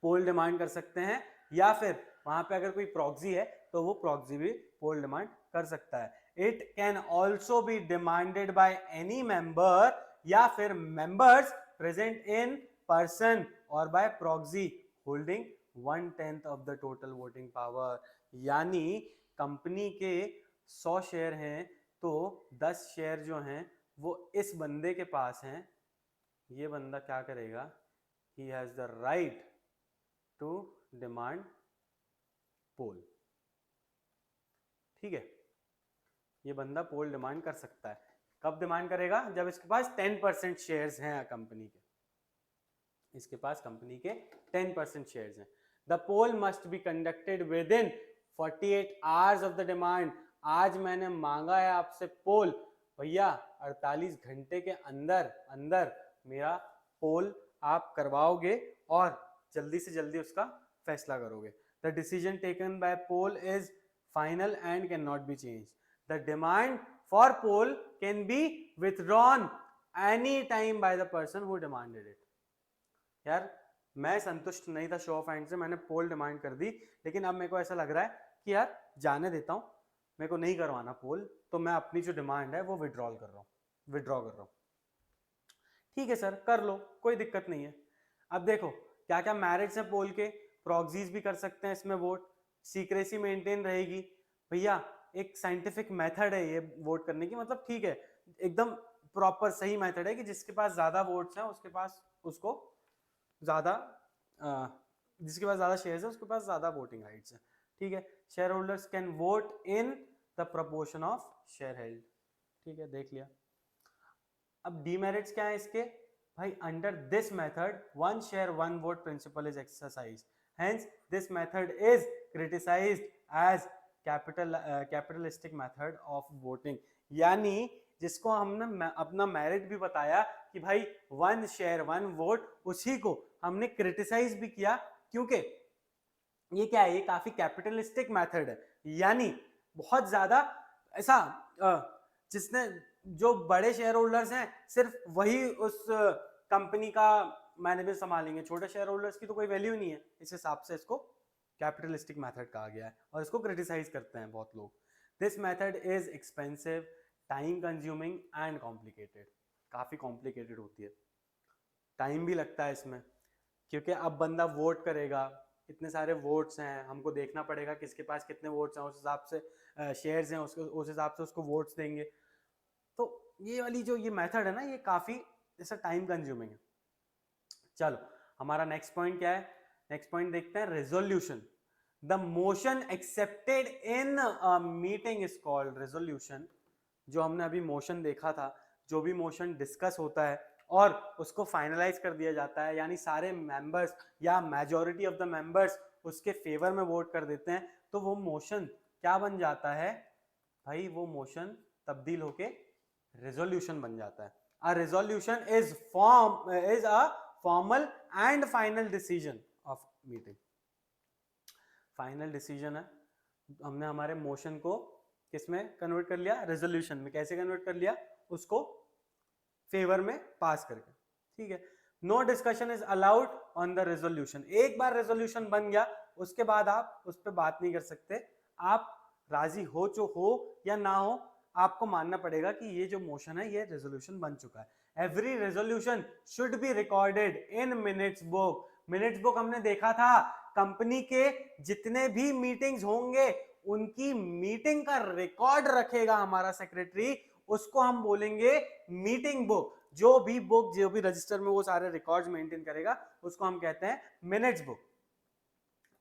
पोल डिमांड कर सकते हैं, या फिर वहां पे अगर कोई प्रॉक्सी है तो वो प्रॉक्सी भी पोल डिमांड कर सकता है। It can also be demanded by any member या फिर मेंबर्स प्रेजेंट इन पर्सन और by proxy holding 1/10 of the total voting power, यानी कंपनी के 100 शेयर हैं तो 10 शेयर जो हैं वो इस बंदे के पास हैं। ये बंदा क्या करेगा, he has the right to demand पोल। ठीक है, ये बंदा पोल डिमांड कर सकता है। कब डिमांड करेगा, जब इसके पास 10% शेयर्स हैं कंपनी के, इसके पास कंपनी के 10% शेयर्स हैं। The poll must be conducted within 48 hours of the demand. आज मैंने मांगा है आपसे पोल, भैया 48 घंटे के अंदर अंदर मेरा पोल आप करवाओगे और जल्दी से जल्दी उसका फैसला करोगे। The decision taken by poll is final and can not be change. The demand for poll can be withdrawn any time by the person who demanded it. यार मैं संतुष्ट नहीं था शो ऑफ हैंड से, मैंने पोल डिमांड कर दी, लेकिन अब मेरे को ऐसा लग रहा है कि यार जाने देता हूं, मेरे को नहीं करवाना पोल, तो मैं अपनी जो डिमांड है वो विड्रॉ कर रहा हूं। ठीक है सर, कर लो, कोई दिक्कत नहीं है। अब देखो क्या क्या मेरिट्स हैं पोल के, प्रॉक्सीज भी कर सकते हैं इसमें वोट, सीक्रेसी मेंटेन रहेगी। भैया एक साइंटिफिक मेथड है ये वोट करने की, मतलब ठीक है एकदम प्रॉपर सही मेथड है कि जिसके पास ज्यादा वोट्स हैं उसके पास उसको ज्यादा जिसके पास ज्यादा शेयर्स है उसके पास ज्यादा वोटिंग राइट्स है। ठीक है, share holders can vote in the proportion of share held. ठीक है, देख लिया। अब डीमेरिट्स क्या है इसके, भाई under this method 1 share 1 vote principle is exercise, hence this method is criticised as capitalistic method of voting. यानी जिसको हमने अपना मेरिट भी बताया कि भाई 1 शेयर 1 वोट, उसी को हमने क्रिटिसाइज भी किया, क्योंकि ये क्या है, ये काफी कैपिटलिस्टिक मेथड है, यानी बहुत ज्यादा ऐसा जिसने जो बड़े शेयर होल्डर्स हैं सिर्फ वही उस कंपनी का मैनेजमेंट संभालेंगे, छोटे शेयर होल्डर्स की तो कोई वैल्यू नहीं है। इस हिसाब से इसको कैपिटलिस्टिक मेथड कहा गया है और इसको क्रिटिसाइज करते हैं बहुत लोग। This method is expensive, time consuming and complicated. काफी कॉम्प्लिकेटेड होती है, टाइम भी लगता है इसमें। क्योंकि अब बंदा वोट करेगा, इतने सारे वोट्स हैं, हमको देखना पड़ेगा किसके पास कितने वोट्स हैं, उस हिसाब से शेयर्स हैं, उसको उस हिसाब से उसको वोट्स देंगे। तो ये वाली जो ये मेथड है ना, ये काफी जैसा टाइम कंज्यूमिंग है। चलो हमारा नेक्स्ट पॉइंट क्या है, नेक्स्ट पॉइंट देखते हैं, resolution. The motion accepted in a meeting is called resolution. जो हमने अभी मोशन देखा था, जो भी मोशन डिस्कस होता है और उसको फाइनलाइज कर दिया जाता है, यानी सारे मेंबर्स या मेजॉरिटी ऑफ द मेंबर्स उसके फेवर में वोट कर देते हैं, तो वो मोशन क्या बन जाता है भाई, वो मोशन तब्दील होके रेजोल्यूशन बन जाता है। A resolution is a formal and final decision of meeting. Final decision है, हमने हमारे मोशन को किसमें कन्वर्ट कर लिया, रेजोल्यूशन में। कैसे कन्वर्ट कर लिया, उसको फेवर में पास करके, ठीक है। No discussion is allowed on the resolution. एक बार रेजोल्यूशन बन गया उसके बाद आप उस पर बात नहीं कर सकते, आप राजी हो जो हो या ना हो, आपको मानना पड़ेगा कि ये जो मोशन है ये रेजोल्यूशन बन चुका है। Every resolution should be recorded in minutes book. Minutes book हमने देखा था, कंपनी के जितने भी मीटिंग्स होंगे उनकी मीटिंग का रिकॉर्ड रखेगा हमारा सेक्रेटरी, उसको हम बोलेंगे मीटिंग बुक। जो भी रजिस्टर में वो सारे रिकॉर्ड्स मेंटेन करेगा उसको हम कहते हैं minutes book.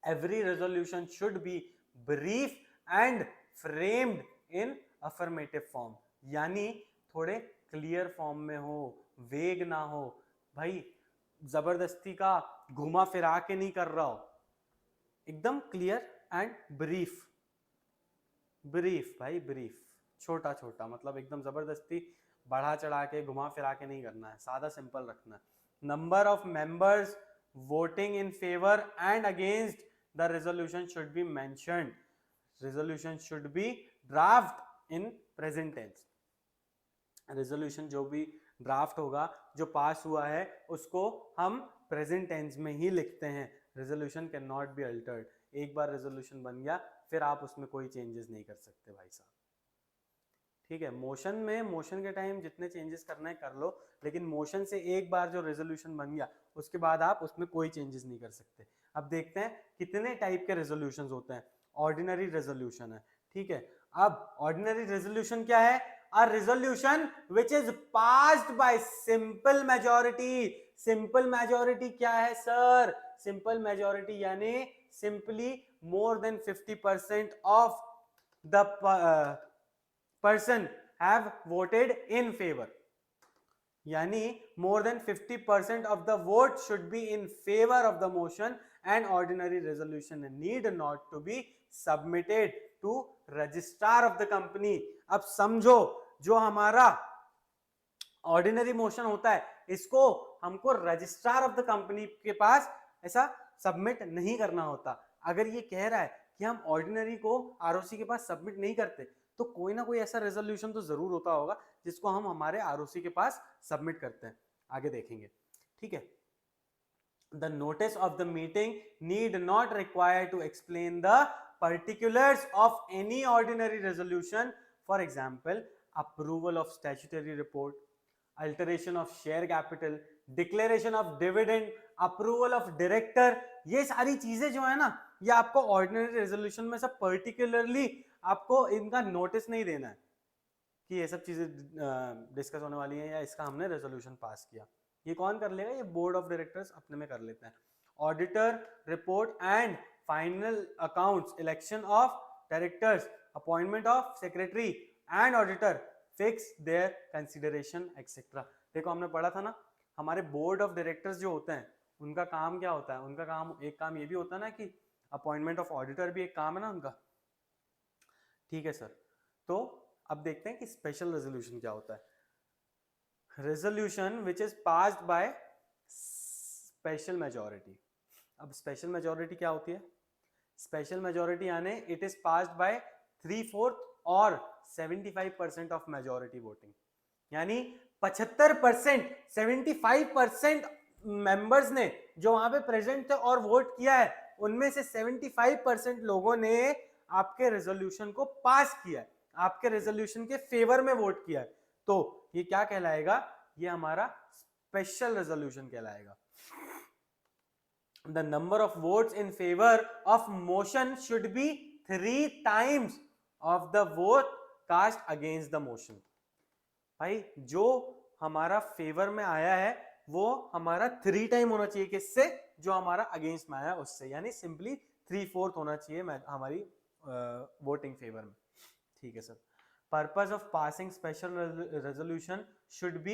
Every resolution should B brief and framed in affirmative form, यानी थोड़े क्लियर फॉर्म में हो, वेग ना हो भाई, जबरदस्ती का घुमा फिरा के नहीं कर रहा हो, एकदम क्लियर एंड ब्रीफ। ब्रीफ भाई, ब्रीफ, छोटा छोटा, मतलब एकदम जबरदस्ती बढ़ा चढ़ा के घुमा फिरा के नहीं करना है, सादा सिंपल रखना है। Number of members voting in favour and against the resolution should be mentioned. Resolution should be draft in present tense. Resolution जो भी ड्राफ्ट होगा, जो पास हुआ है, उसको हम प्रेजेंट टेंस में ही लिखते हैं। Resolution can not be altered. एक बार रेजोल्यूशन बन गया फिर आप उसमें कोई चेंजेस नहीं कर सकते भाई साहब, ठीक है। मोशन में, मोशन के टाइम जितने चेंजेस करना है कर लो, लेकिन मोशन से एक बार जो रेजोल्यूशन बन गया उसके बाद आप उसमें कोई चेंजेस नहीं कर सकते। अब देखते हैं कितने टाइप के रेजोल्यूशंस होते हैं। ऑर्डिनरी रेजोल्यूशन है, ठीक है। अब ऑर्डिनरी रेजोल्यूशन क्या है, a resolution which is passed by simple majority. Simple majority क्या है सर, सिंपल मेजॉरिटी यानी simply more than 50% of the person have voted in favor, यानी more than 50% of the vote should be in favor of the motion and ordinary resolution need not to be submitted to registrar of the company। अब समझो, जो हमारा ordinary motion होता है इसको हमको registrar of the company के पास ऐसा सबमिट नहीं करना होता। अगर ये कह रहा है कि हम ऑर्डिनरी को आरओसी के पास सबमिट नहीं करते, तो कोई ना कोई ऐसा रेजोल्यूशन तो जरूर होता होगा जिसको हम हमारे आरओसी के पास सबमिट करते हैं, आगे देखेंगे, ठीक है। The notice of the meeting need not require to explain the particulars of any ordinary resolution. For example, approval of statutory report, alteration of share capital, declaration of dividend, approval of director। ये सारी चीजें जो है ना, ये आपको ordinary resolution में सब पर्टिकुलरली आपको इनका नोटिस नहीं देना है कि ये सब चीजें डिस्कस होने वाली हैं या इसका हमने रेजोल्यूशन पास किया। ये कौन कर लेगा, ये बोर्ड ऑफ डायरेक्टर्स अपने में कर लेते हैं। Auditor report and final accounts, election of directors, appointment of secretary and auditor, fix there consideration etcetera. देखो हमने पढ़ा था ना, हमारे बोर्ड ऑफ डायरेक्टर्स जो होते हैं उनका काम क्या होता है, उनका काम, एक काम ये भी होता है ना कि अपॉइंटमेंट ऑफ ऑडिटर भी एक काम है ना उनका, ठीक है सर। तो अब देखते हैं कि स्पेशल रेजोल्यूशन क्या होता है। Resolution which is passed by special majority. अब स्पेशल मेजॉरिटी क्या होती है, स्पेशल मेजॉरिटी यानी इट इज पास्ड बाय 3/4 और 75% ऑफ मेजॉरिटी वोटिंग, यानी 75%, 75% मेंबर्स ने जो वहां पे प्रेजेंट थे और वोट किया है, उनमें से 75% लोगों ने आपके रेजोल्यूशन को पास किया है, आपके रेजोल्यूशन के फेवर में वोट किया है, तो ये क्या कहलाएगा, ये हमारा स्पेशल रेजोल्यूशन कहलाएगा। the number of votes in favor of motion should be 3 times of the vote cast against the motion. भाई जो हमारा फेवर में आया है वो हमारा 3 टाइम होना चाहिए किससे, जो हमारा अगेंस्ट में आया उससे, यानी सिंपली 3/4 होना चाहिए हमारी वोटिंग फेवर में। ठीक है sir. Purpose of passing special resolution should be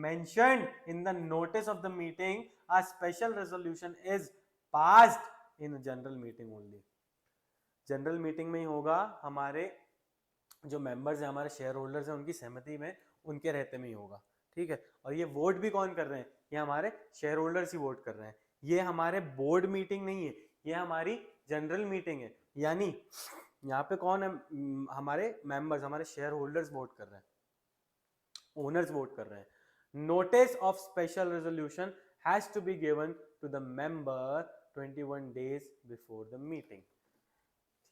mentioned in the notice of the meeting. A special resolution is passed in general meeting only. General meeting में ही होगा, हमारे जो मेंबर्स हैं, हमारे शेयर होल्डर्स हैं, उनकी सहमति में, उनके रहते में ही होगा। ठीक है। और ये वोट भी कौन कर रहे हैं, ये हमारे शेयर होल्डर्स ही वोट कर रहे हैं। ये हमारे बोर्ड मीटिंग नहीं है, ये हमारी जनरल मीटिंग है, यानी यहाँ पे कौन है, हमारे मेंबर्स, हमारे शेयर होल्डर्स वोट कर रहे हैं, ओनर्स वोट कर रहे हैं। Notice of special resolution has to be given to the member 21 days before the meeting.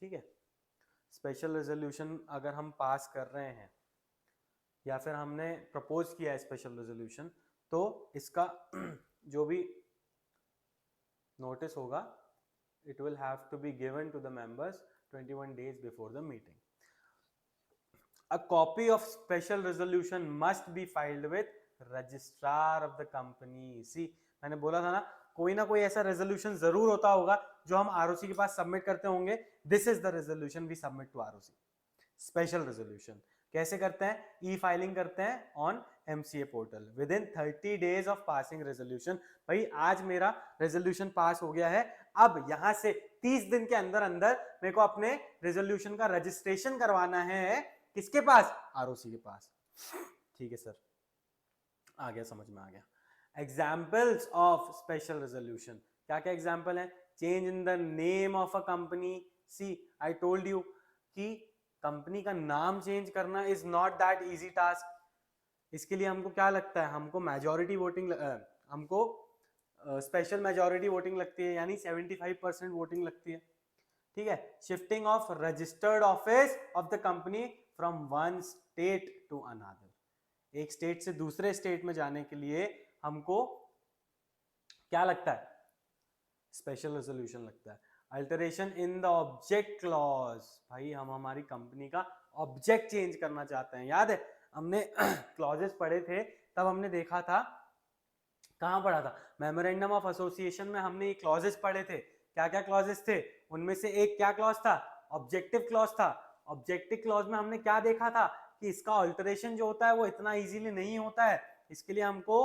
ठीक है। स्पेशल रेजोल्यूशन अगर हम पास कर रहे हैं या फिर हमने प्रपोज किया है स्पेशल रेजोल्यूशन, तो इसका जो भी नोटिस होगा, it will have to be given to the members 21 days before the meeting. A copy of special resolution must be filed with registrar of the company. See, मैंने बोला था ना, कोई ना कोई ऐसा रेजोल्यूशन जरूर होता होगा जो हम आरओसी के पास सबमिट करते होंगे। This is the resolution we submit to ROC. Special resolution कैसे करते हैं, ई फाइलिंग करते हैं on MCA portal within 30 days of passing resolution. भाई आज मेरा रेजोल्यूशन पास हो गया है, अब यहां से 30 दिन के अंदर अंदर मेरे को अपने रेजोल्यूशन का रजिस्ट्रेशन करवाना है, किसके पास, आरओसी के पास। ठीक है सर, आ गया, समझ में आ गया। एग्जाम्पल्स ऑफ स्पेशल रेजोल्यूशन, क्या क्या एग्जाम्पल है, change in the name of a company. See I told you कि कंपनी का नाम चेंज करना is not that easy task. इसके लिए हमको क्या लगता है, हमको मेजॉरिटी वोटिंग, हमको स्पेशल मेजॉरिटी वोटिंग लगती है, यानी 75% वोटिंग लगती है। ठीक है। Shifting of registered office of the company from one state to another, एक स्टेट से दूसरे स्टेट में जाने के लिए हमको क्या लगता है, स्पेशल रेजोल्यूशन लगता है। Alteration in the object clause, भाई हम हमारी कंपनी का ऑब्जेक्ट चेंज करना चाहते हैं। याद है हमने क्लॉजेस पढ़े थे, तब हमने देखा था, कहां पढ़ा था, मेमोरेंडम ऑफ एसोसिएशन में हमने ये क्लॉजेस पढ़े थे। क्या क्या क्लॉजेस थे, उनमें से एक क्या क्लॉज था, ऑब्जेक्टिव क्लॉज था। ऑब्जेक्टिव क्लॉज में हमने क्या देखा था कि इसका ऑल्टरेशन जो होता है वो इतना इजीली नहीं होता है, इसके लिए हमको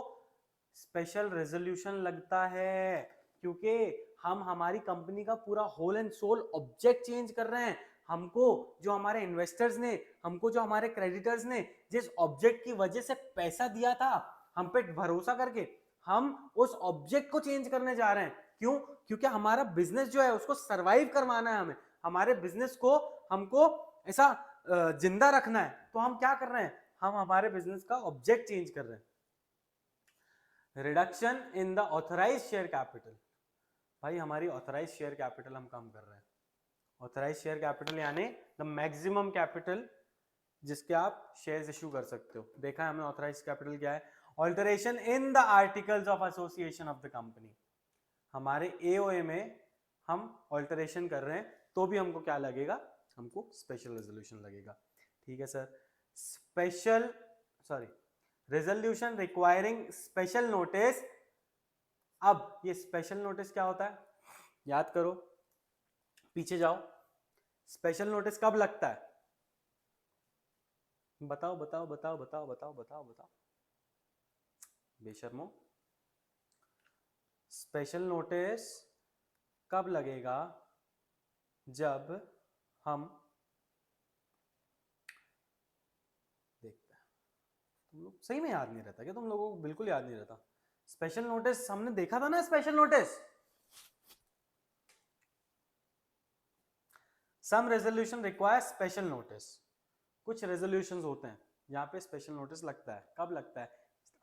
स्पेशल रेजोल्यूशन लगता है, क्योंकि हम हमारी कंपनी का पूरा whole and soul object change कर रहे हैं। हमको जो हमारे इन्वेस्टर्स ने, हमको जो हमारे क्रेडिटर्स ने जिस ऑब्जेक्ट की वजह से पैसा दिया था, हम पे भरोसा करके, हम उस ऑब्जेक्ट को चेंज करने जा रहे हैं। क्यों, क्योंकि हमारा बिजनेस जो है उसको सरवाइव करवाना है, हमें हमारे बिजनेस को हमको ऐसा जिंदा रखना है। तो हम क्या कर रहे हैं, हम हमारे बिजनेस का ऑब्जेक्ट चेंज कर रहे हैं। Reduction in the authorised share capital, भाई हमारी ऑथराइज्ड शेयर कैपिटल हम कम कर रहे हैं। ऑथराइज्ड शेयर कैपिटल यानी द मैक्सिमम कैपिटल जिसके आप शेयर्स इश्यू कर सकते हो। देखा है हमने ऑथराइज्ड कैपिटल क्या है। Alteration in the articles of association of the company, हमारे एओए में हम ऑल्टरेशन कर रहे हैं तो भी हमको क्या लगेगा, हमको स्पेशल रेजोल्यूशन लगेगा। ठीक है sir. Special resolution requiring special notice. अब ये स्पेशल नोटिस क्या होता है, याद करो, पीछे जाओ। स्पेशल नोटिस कब लगता है, बताओ बताओ बताओ बताओ बताओ बताओ बताओ बेशर्मो। स्पेशल नोटिस कब लगेगा, जब हम, देखते हैं, तुम लोग सही में याद नहीं रहता क्या, तुम लोगों को बिल्कुल याद नहीं रहता। स्पेशल नोटिस हमने देखा था ना, स्पेशल नोटिस, सम रेजोल्यूशन रिक्वायर स्पेशल नोटिस। कुछ रेजोल्यूशंस होते हैं यहाँ पे स्पेशल नोटिस लगता है। कब लगता है,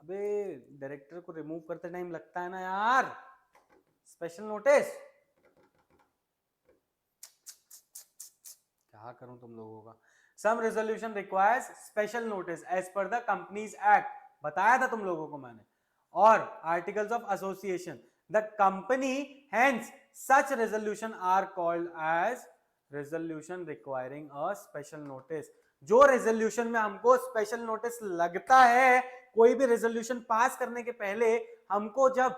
अबे डायरेक्टर को रिमूव करते टाइम लगता है ना यार स्पेशल नोटिस। क्या करूं तुम लोगों का। Some resolution requires special notice as per the companies act, बताया था तुम लोगों को मैंने, और articles of association. The company hence such resolution are called as resolution requiring a special notice. जो रेजोल्यूशन में हमको स्पेशल नोटिस लगता है, कोई भी रेजोल्यूशन पास करने के पहले हमको जब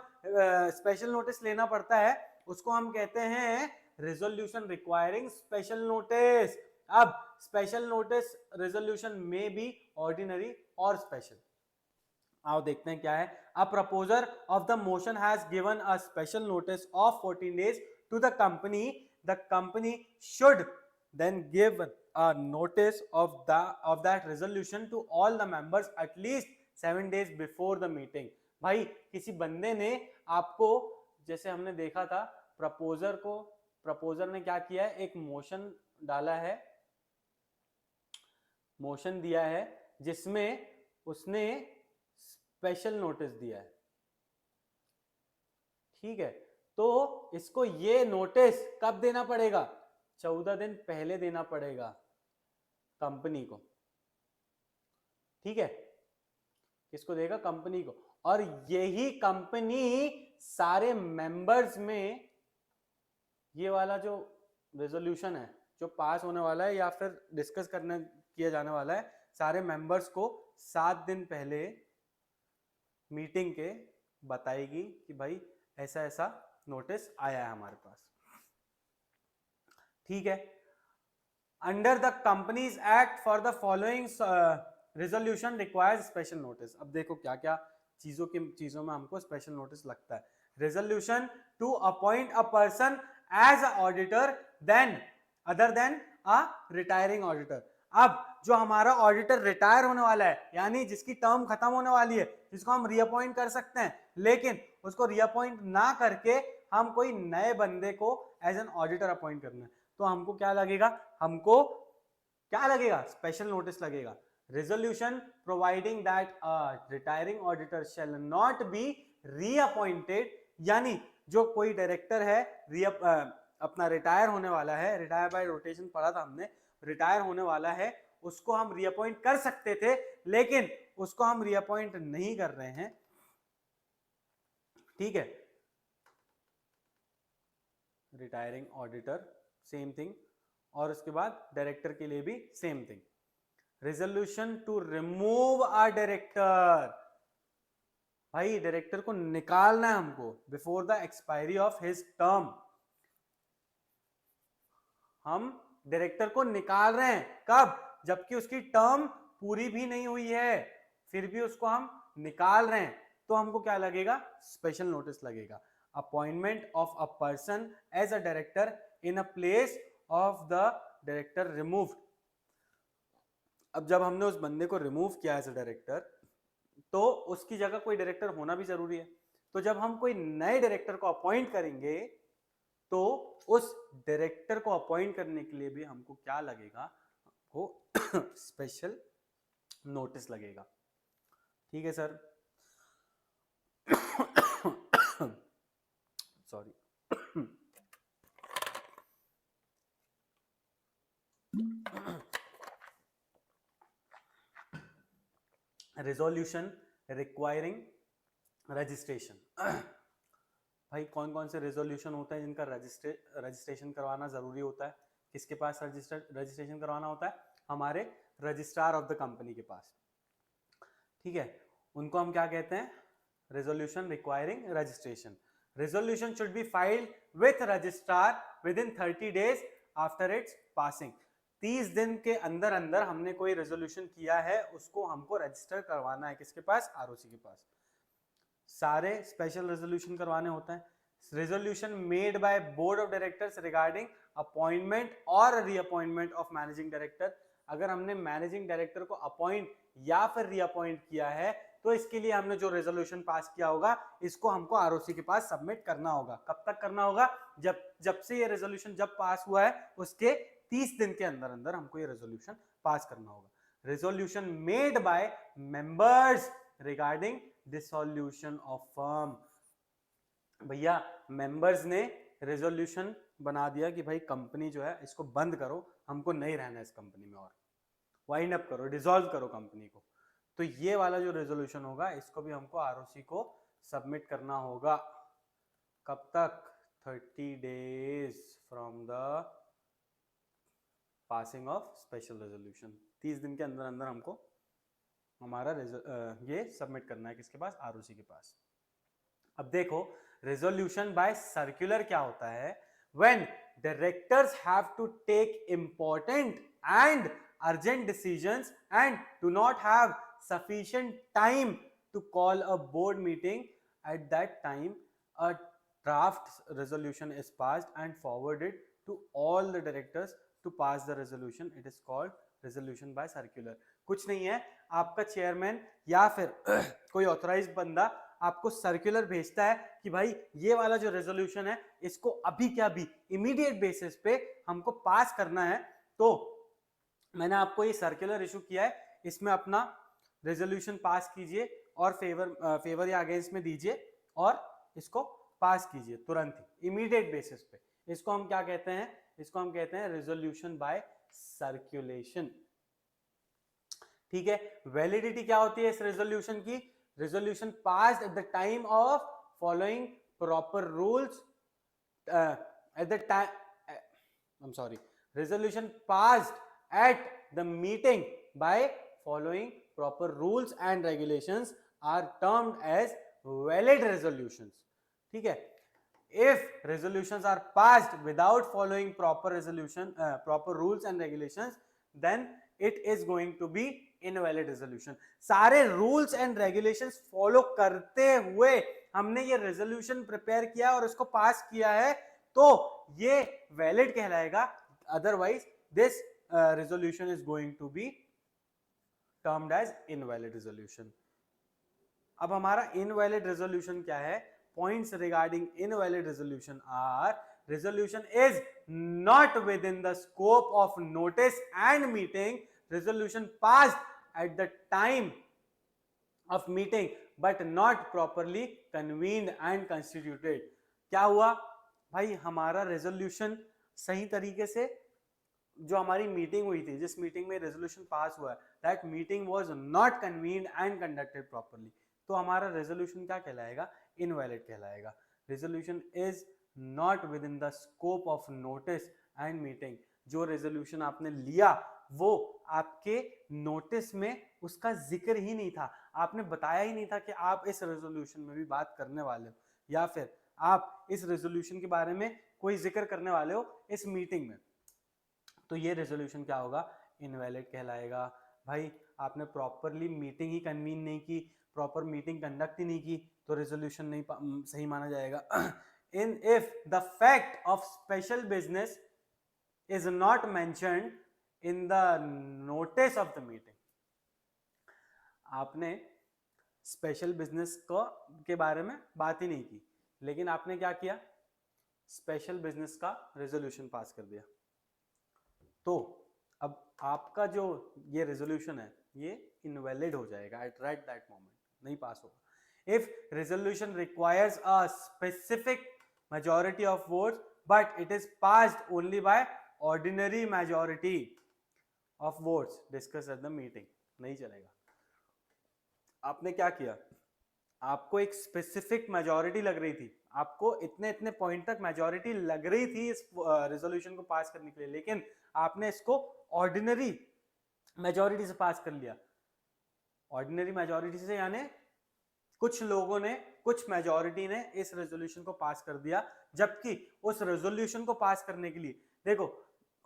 स्पेशल नोटिस लेना पड़ता है, उसको हम कहते हैं रेजोल्यूशन रिक्वायरिंग स्पेशल नोटिस। अब special notice resolution may be ordinary or special. आओ देखते हैं क्या है। A proposer of the motion has given a special notice of 14 days to the company. The company should then give a notice of that resolution to all the members at least 7 days before the meeting। भाई किसी बंदे ने आपको, जैसे हमने देखा था proposer ने क्या किया है, एक मोशन डाला है, मोशन दिया है जिसमें उसने स्पेशल नोटिस दिया है, ठीक है। तो इसको ये नोटिस कब देना पड़ेगा? 14 दिन पहले देना पड़ेगा कंपनी को, ठीक है। किसको देगा? कंपनी को। और यही कंपनी सारे मेंबर्स में ये वाला जो रेजोल्यूशन है जो पास होने वाला है या फिर डिस्कस करने किया जाने वाला है, सारे मेंबर्स को 7 दिन पहले मीटिंग के बताएगी कि भाई ऐसा ऐसा नोटिस आया है हमारे पास, ठीक है। Under the companies act for the following resolution requires special notice. अब देखो क्या क्या चीजों में हमको स्पेशल नोटिस लगता है। Resolution to appoint a person as a auditor then other than a retiring auditor. अब जो हमारा ऑडिटर रिटायर होने वाला है, यानी जिसकी टर्म खत्म होने वाली है, जिसको हम रीअपॉइंट कर सकते हैं, लेकिन उसको रीअपॉइंट ना करके हम कोई नए बंदे को एज एन ऑडिटर अपॉइंट करना है, तो हमको क्या लगेगा? हमको क्या लगेगा? स्पेशल नोटिस लगेगा। Resolution providing that a retiring auditor shall not be reappointed, यानी जो कोई डायरेक्टर है अपना रिटायर होने वाला है, रिटायर बाय रोटेशन पढ़ा था हमने, रिटायर होने वाला है, उसको हम रीअपॉइंट कर सकते थे, लेकिन उसको हम रीअपॉइंट नहीं कर रहे हैं, ठीक है। रिटायरिंग ऑडिटर सेम थिंग, और उसके बाद डायरेक्टर के लिए भी same thing. Resolution to remove a director, भाई डायरेक्टर को निकालना है हमको before the expiry of his term. हम डायरेक्टर को निकाल रहे हैं, कब? जबकि उसकी टर्म पूरी भी नहीं हुई है, फिर भी उसको हम निकाल रहे हैं, तो हमको क्या लगेगा? स्पेशल नोटिस लगेगा। Appointment of a person as a director in a place of the director removed. अब जब हमने उस बंदे को रिमूव किया एज अ डायरेक्टर, तो उसकी जगह कोई डायरेक्टर होना भी जरूरी है। तो जब हम कोई नए डायरेक्टर को अपॉइंट करेंगे, तो उस डायरेक्टर को अपॉइंट करने के लिए भी हमको क्या लगेगा? हमको स्पेशल नोटिस लगेगा, ठीक है sir. Sorry. Resolution requiring registration. भाई कौन कौन से रेजोल्यूशन होते हैं जिनका रजिस्ट्रेशन करवाना जरूरी होता है? किसके पास रजिस्ट्रेशन करवाना होता है? हमारे रजिस्ट्रार ऑफ द कंपनी के पास, ठीक है। उनको हम क्या कहते हैं? Resolution requiring registration. Resolution should be filed with registrar with in 30 days after it's passing. 30 दिन के अंदर अंदर हमने कोई रेजोल्यूशन किया है, उसको हमको रजिस्टर करवाना है, किसके पास? आरओसी के पास। सारे स्पेशल रेजोल्यूशन करवाने होते हैं। Resolution made by board of directors regarding appointment और रीअपॉइंटमेंट ऑफ मैनेजिंग डायरेक्टर। अगर हमने मैनेजिंग डायरेक्टर को अपॉइंट या फिर रीअपॉइंट किया है, तो इसके लिए हमने जो रेजोल्यूशन पास किया होगा, इसको हमको आरओसी के पास सबमिट करना होगा। कब तक करना होगा? जब से ये रेजोल्यूशन जब पास हुआ है, उसके 30 दिन के अंदर अंदर हमको ये रेजोल्यूशन पास करना होगा। Resolution made by members regarding dissolution of firm. भैया मेंबर्स ने रेजोल्यूशन बना दिया कि भाई कंपनी जो है इसको बंद करो, हमको नहीं रहना इस कंपनी में, और वाइंड अप करो, डिसॉल्व करो कंपनी को। तो ये वाला जो रेजोल्यूशन होगा, इसको भी हमको आरओसी को सबमिट करना होगा। कब तक? 30 days from the passing of special resolution. 30 दिन के अंदर अंदर हमको हमारा ये सबमिट करना है किसके पास? आरओसी के पास। अब देखो रेजोल्यूशन बाय सर्कुलर क्या होता है? When directors have to take important and urgent decisions and do not have sufficient time to call a board meeting. At that time a draft resolution is passed and forwarded to all the directors to pass the resolution. It is called resolution by circular. कुछ नहीं है, आपका chairman या फिर कोई authorised बंदा आपको circular भेजता है कि भाई ये वाला जो रेजोल्यूशन है इसको अभी क्या भी इमीडिएट बेसिस पे हमको पास करना है। तो मैंने आपको ये सर्कुलर इशू किया है, इसमें अपना रेजोल्यूशन पास कीजिए और फेवर या अगेंस्ट में दीजिए और इसको पास कीजिए तुरंत ही इमीडिएट बेसिस पे। इसको हम क्या कहते हैं? इसको हम कहते हैं रेजोल्यूशन बाय सर्कुलेशन। ठीक है, वैलिडिटी क्या होती है इस रेजोल्यूशन की? Resolution passed at the time of following proper rules at the time, I am sorry, resolution passed at the meeting by following proper rules and regulations are termed as valid resolutions. ठीक है, if resolutions are passed without following proper rules and regulations, then it is going to be invalid resolution. सारे rules and regulations follow करते हुए हमने ये resolution prepare किया और इसको pass किया है तो ये valid कहलाएगा, otherwise this resolution is going to be termed as invalid resolution. अब हमारा invalid resolution क्या है? Points regarding invalid resolution are: resolution is not within the scope of notice and meeting, resolution passed at the time of meeting but not properly convened and constituted. क्या हुआ भाई? हमारा resolution सही तरीके से जो हमारी मीटिंग हुई थी, जिस मीटिंग में रेजोल्यूशन पास हुआ है, that meeting was not convened and conducted properly, तो हमारा रेजोल्यूशन क्या कहलाएगा? इनवैलिड कहलाएगा। Resolution is not with in the scope of notice and meeting. जो रेजोल्यूशन आपने लिया वो आपके नोटिस में उसका जिक्र ही नहीं था, आपने बताया ही नहीं था कि आप इस रेजोल्यूशन में भी बात करने वाले हो, या फिर आप इस रेजोल्यूशन के बारे में कोई जिक्र करने वाले हो इस मीटिंग में, तो ये रेजोल्यूशन क्या होगा? इनवैलिड कहलाएगा। भाई आपने प्रॉपरली मीटिंग ही कन्वीन नहीं की, प्रॉपर मीटिंग कंडक्ट ही नहीं की, तो रेजोल्यूशन नहीं सही माना जाएगा। In if the fact of special business is not mentioned in the notice of the meeting, आपने स्पेशल बिजनेस को के बारे में बात ही नहीं की, लेकिन आपने क्या किया? स्पेशल बिजनेस का रेजोल्यूशन पास कर दिया, तो अब आपका जो ये रेजोल्यूशन है ये इनवैलिड हो जाएगा एट राइट दैट मोमेंट, नहीं पास होगा। If resolution requires a specific majority of votes but it is passed only by ordinary majority of votes discuss at the meeting, नहीं चलेगा। आपने क्या किया? आपको एक स्पेसिफिक मेजॉरिटी लग रही थी, आपको इतने इतने पॉइंट तक मेजॉरिटी लग रही थी इस रेजोल्यूशन को पास करने के लिए, लेकिन आपने इसको ऑर्डिनरी मेजॉरिटी से पास कर लिया। ऑर्डिनरी मेजॉरिटी से यानी कुछ लोगों ने, कुछ मेजॉरिटी ने इस रेजोल्यूशन को पास कर दिया, जबकि उस रेजोल्यूशन को पास करने के लिए देखो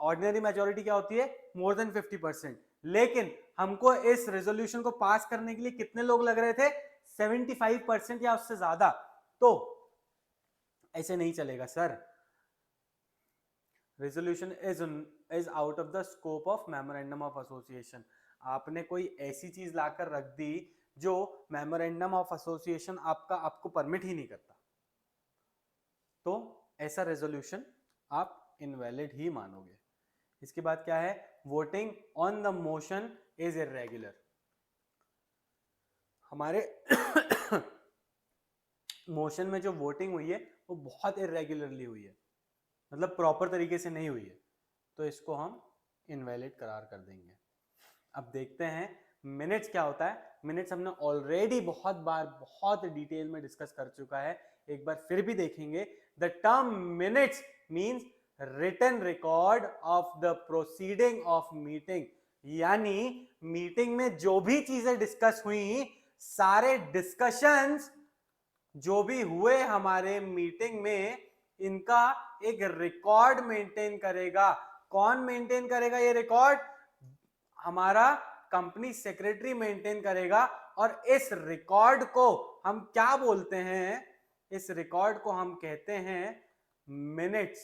ऑर्डिनरी मेजॉरिटी क्या होती है? मोर देन 50%, लेकिन हमको इस रेजोल्यूशन को पास करने के लिए कितने लोग लग रहे थे? 75% या उससे ज्यादा। तो ऐसे नहीं चलेगा sir, resolution is out of the scope of memorandum of association. आपने कोई ऐसी चीज लाकर रख दी जो मेमोरेंडम ऑफ एसोसिएशन आपको परमिट ही नहीं करता, तो ऐसा रेजोल्यूशन आप इनवैलिड ही मानोगे। इसके बाद क्या है? Voting on the motion is irregular. हमारे मोशन में जो वोटिंग हुई है वो बहुत इर्रेगुलरली हुई है, मतलब प्रॉपर तरीके से नहीं हुई है, तो इसको हम इनवैलिड करार कर देंगे। अब देखते हैं मिनट्स क्या होता है। मिनट्स हमने ऑलरेडी बहुत बार बहुत डिटेल में डिस्कस कर चुका है, एक बार फिर भी देखेंगे। The term minutes means written record of the proceeding of meeting, यानी मीटिंग में जो भी चीजें डिस्कस हुई, सारे डिस्कशंस जो भी हुए हमारे मीटिंग में, इनका एक रिकॉर्ड मेंटेन करेगा। कौन मेंटेन करेगा ये रिकॉर्ड? हमारा कंपनी सेक्रेटरी मेंटेन करेगा। और इस रिकॉर्ड को हम क्या बोलते हैं? इस रिकॉर्ड को हम कहते हैं मिनट्स।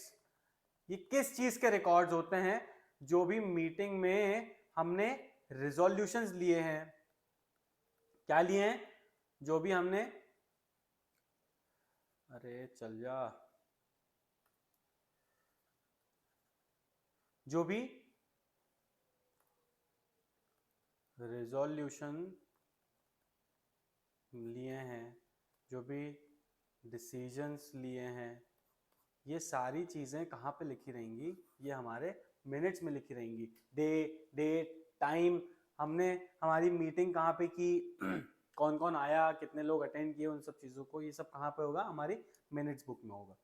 ये किस चीज के रिकॉर्ड्स होते हैं? जो भी मीटिंग में हमने रिजोल्यूशंस लिए हैं। क्या लिए हैं? जो भी हमने, अरे चल जा, जो भी रिजोल्यूशन लिए हैं, जो भी डिसीजंस लिए हैं, ये सारी चीजें कहाँ पे लिखी रहेंगी? ये हमारे मिनट्स में लिखी रहेंगी। डे, डेट, टाइम, हमने हमारी मीटिंग कहाँ पे की, कौन कौन आया, कितने लोग अटेंड किए, उन सब चीजों को, ये सब कहाँ पे होगा? हमारी मिनट्स बुक में होगा।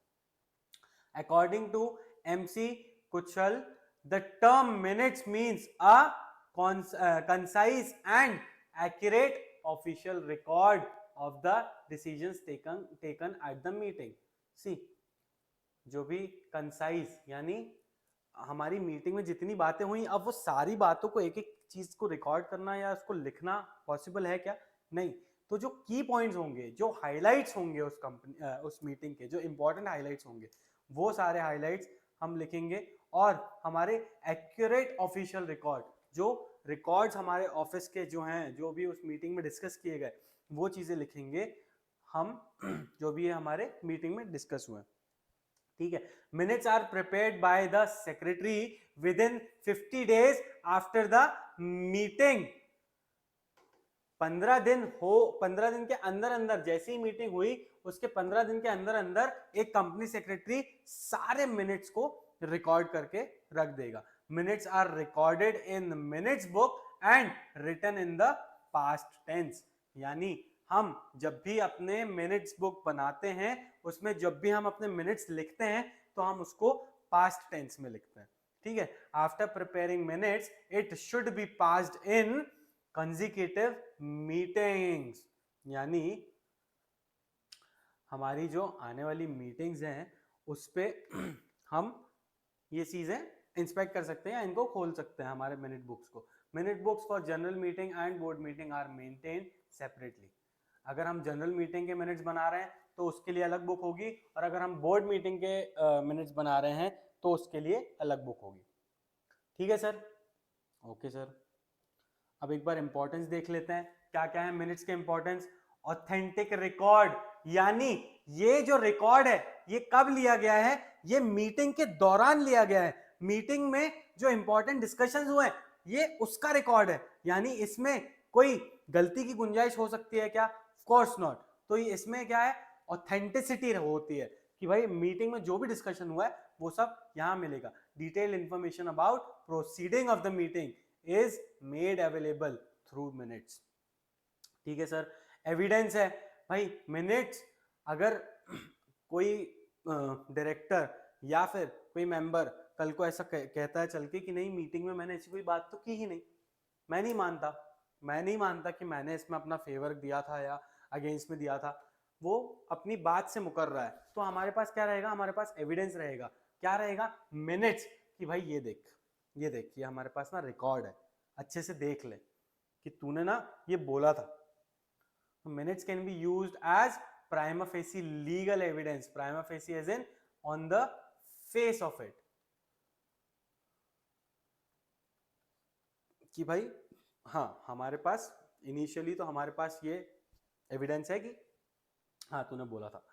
According to MC Kuchal, the term minutes means a concise and accurate official record of the decisions taken at the meeting. See, जो भी कंसाइज, यानी हमारी मीटिंग में जितनी बातें हुई, अब वो सारी बातों को एक एक चीज को रिकॉर्ड करना या उसको लिखना पॉसिबल है क्या? नहीं। तो जो की पॉइंट्स होंगे, जो हाइलाइट्स होंगे उस कंपनी उस मीटिंग के, जो इंपॉर्टेंट हाइलाइट्स होंगे, वो सारे हाइलाइट्स हम लिखेंगे। और हमारे एक्यूरेट ऑफिशियल रिकॉर्ड, जो रिकॉर्ड्स हमारे ऑफिस के जो हैं, जो भी उस मीटिंग में डिस्कस किए गए, वो चीजें लिखेंगे हम, जो भी है हमारे मीटिंग में डिस्कस हुए। ठीक है। Minutes are prepared by the secretary within 50 days after the meeting. 15 दिन के अंदर अंदर, जैसे ही मीटिंग हुई उसके 15 दिन के अंदर अंदर एक कंपनी सेक्रेटरी सारे मिनट्स को रिकॉर्ड करके रख देगा। Minutes are recorded in minutes book and written in the past tense, यानी हम जब भी अपने मिनट्स बुक बनाते हैं, उसमें जब भी हम अपने मिनट्स लिखते हैं, तो हम उसको पास्ट टेंस में लिखते हैं। ठीक है। After preparing minutes it should be passed in consecutive meetings, यानी हमारी जो आने वाली मीटिंग्स हैं उस पे हम ये चीजें इंस्पेक्ट कर सकते हैं या इनको खोल सकते हैं, हमारे मिनट बुक्स को। Minute books for general meeting and board meeting are maintain separately. अगर हम जनरल मीटिंग के मिनट्स बना रहे हैं तो उसके लिए अलग बुक होगी, और अगर हम बोर्ड मीटिंग के मिनट्स बना रहे हैं तो उसके लिए अलग बुक होगी। ठीक है सर? Okay sir. अब एक बार इंपॉर्टेंस देख लेते हैं, क्या क्या है मिनट्स के इंपॉर्टेंस। ऑथेंटिक रिकॉर्ड, यानी ये जो रिकॉर्ड है ये कब लिया गया है? ये मीटिंग के दौरान लिया गया है। मीटिंग में जो इंपॉर्टेंट डिस्कशंस हुए ये उसका रिकॉर्ड है, यानी इसमें कोई गलती की गुंजाइश हो सकती है क्या? Of course not. तो ये इसमें क्या है? ऑथेंटिसिटी होती है कि भाई मीटिंग में जो भी डिस्कशन हुआ है वो सब यहां मिलेगा। Detail information about proceeding of the meeting is made available through minutes। ठीक है सर। एविडेंस है भाई, मिनट्स, अगर कोई डायरेक्टर या फिर कोई मेंबर कल को ऐसा कहता है चल के कि नहीं मीटिंग में मैंने ऐसी कोई बात तो की ही नहीं, मैं नहीं मानता कि मैंने इसमें अपना फेवर दिया था या अगेंस्ट में दिया था, वो अपनी बात से मुकर रहा है, तो हमारे पास क्या रहेगा? हमारे पास एविडेंस रहेगा। क्या रहेगा? मिनट्स, कि भाई ये देख ये हमारे पास ना रिकॉर्ड है, अच्छे से देख ले कि तूने ना ये बोला था। Minutes can be used as prima facie legal evidence. Prima facie as in on the face of it, कि भाई हाँ हमारे पास इनिशियली तो हमारे पास ये एविडेंस है कि हाँ तूने बोला था।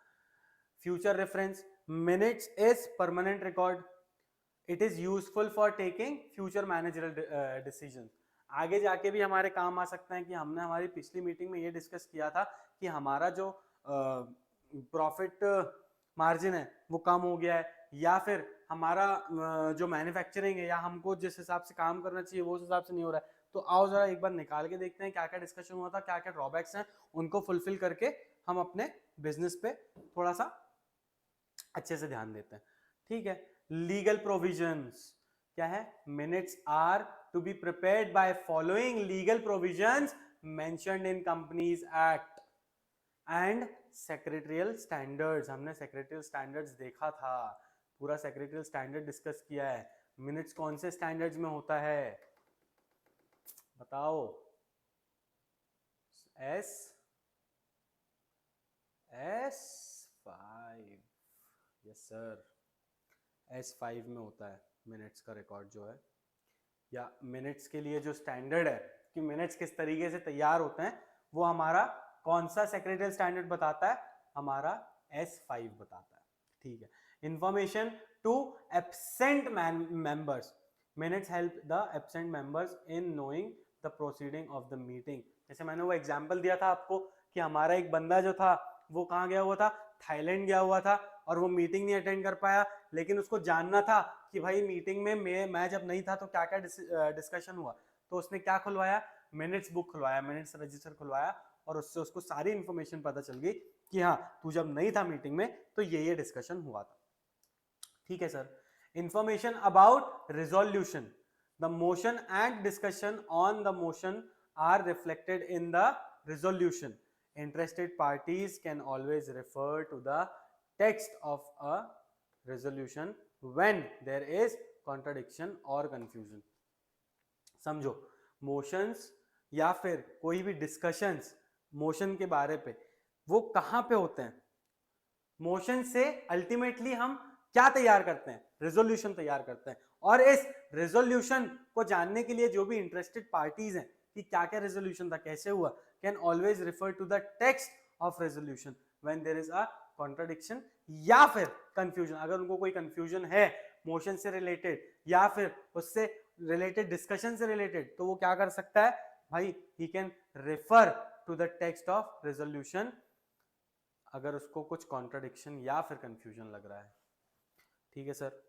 Future reference, minutes is permanent record, it is useful for taking future managerial decision. आगे जाके भी हमारे काम आ सकते हैं कि हमने हमारी पिछली मीटिंग में ये डिस्कस किया था कि हमारा जो प्रॉफिट मार्जिन है वो कम हो गया है, या फिर हमारा जो मैन्युफैक्चरिंग है या हमको जिस हिसाब से काम करना चाहिए वो उस हिसाब से नहीं हो रहा है, तो आओ जरा एक बार निकाल के देखते हैं क्या क्या डिस्कशन हुआ था, क्या क्या ड्रॉबैक्स हैं, उनको फुलफिल करके हम अपने बिजनेस पे थोड़ा सा अच्छे से ध्यान देते हैं। ठीक है, लीगल प्रोविजंस क्या है? Minutes are to be prepared by following legal provisions mentioned in companies act and secretarial standards. हमने सेक्रेटरियल स्टैंडर्ड्स देखा था, पूरा सेक्रेटरियल स्टैंडर्ड डिस्कस किया है। मिनट्स कौन से स्टैंडर्ड्स में होता है बताओ? S5, यस सर, S5 में होता है मिनट्स का रिकॉर्ड जो है, या मिनट्स के लिए जो स्टैंडर्ड है कि मिनट्स किस तरीके से तैयार होते हैं, वो हमारा कौन सा सेक्रेटरियल स्टैंडर्ड बताता है? हमारा S5 बताता है। ठीक है, information to absent members, minutes help the absent members in knowing the proceeding of the meeting. जैसे मैंने वो एग्जांपल दिया था आपको कि हमारा एक बंदा जो था वो कहाँ गया हुआ था? थाईलैंड गया हुआ था, और वो मीटिंग नहीं अटेंड कर पाया, लेकिन उसको जानना था कि भाई मीटिंग में मैं जब नहीं था तो क्या क्या डिस्कशन हुआ, तो उसने क्या खुलवाया? मिनट्स बुक खुलवाया, मिनट्स रजिस्टर खुलवाया, और उससे उसको सारी इंफॉर्मेशन पता चल गई कि हाँ तू जब नहीं था मीटिंग में तो ये डिस्कशन हुआ था। ठीक है sir, information about resolution, the motion and discussion on the motion are reflected in the resolution. Interested parties can always refer to the text of a resolution when there is contradiction or confusion। समझो, motions या फिर कोई भी discussions motion के बारे पे वो कहां पे होते हैं? मोशन से अल्टीमेटली हम क्या तैयार करते हैं? रेजोल्यूशन तैयार करते हैं, और इस रेजोल्यूशन को जानने के लिए जो भी इंटरेस्टेड पार्टीज हैं कि क्या क्या रेजोल्यूशन था, कैसे हुआ, can always refer to the text of resolution when there is a contradiction या फिर कंफ्यूजन। अगर उनको कोई कंफ्यूजन है मोशन से रिलेटेड या फिर उससे रिलेटेड डिस्कशन से रिलेटेड, तो वो क्या कर सकता है भाई? He can refer to the text of resolution अगर उसको कुछ कॉन्ट्रडिक्शन या फिर कंफ्यूजन लग रहा है। ठीक है sir,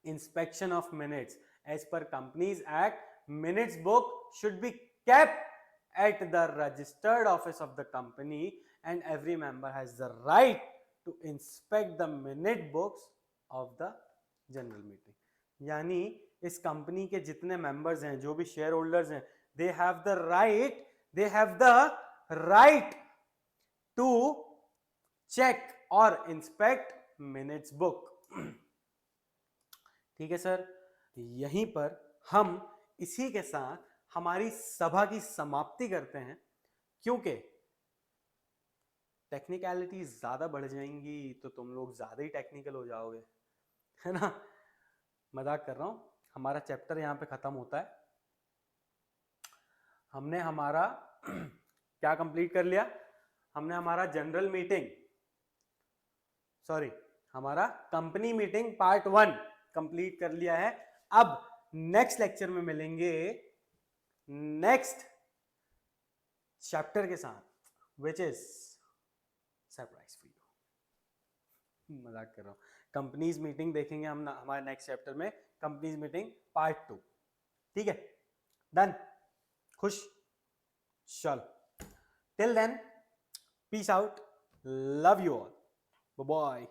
inspection of minutes as per companies act, minutes book should be kept at the registered office of the company and every member has the right to inspect the minute books of the general meeting। यानी इस company के जितने members हैं, जो भी share holders हैं, they have the right to check और inspect minutes book। ठीक है सर, यहीं पर हम इसी के साथ हमारी सभा की समाप्ति करते हैं, क्योंकि टेक्निकलिटी ज्यादा बढ़ जाएंगी तो तुम लोग ज्यादा ही टेक्निकल हो जाओगे, है ना? मजाक कर रहा हूं। हमारा चैप्टर यहां पे खत्म होता है। हमने हमारा क्या कंप्लीट कर लिया? हमने हमारा जनरल मीटिंग, सॉरी हमारा कंपनी मीटिंग पार्ट 1 कंप्लीट कर लिया है। अब नेक्स्ट लेक्चर में मिलेंगे नेक्स्ट चैप्टर के साथ, which is surprise for you. मजाक कर रहा हूं। कंपनीज मीटिंग देखेंगे हम हमारे नेक्स्ट चैप्टर में, कंपनीज मीटिंग पार्ट 2। ठीक है, डन, खुश, चलो till then, peace out, love you all, bye bye.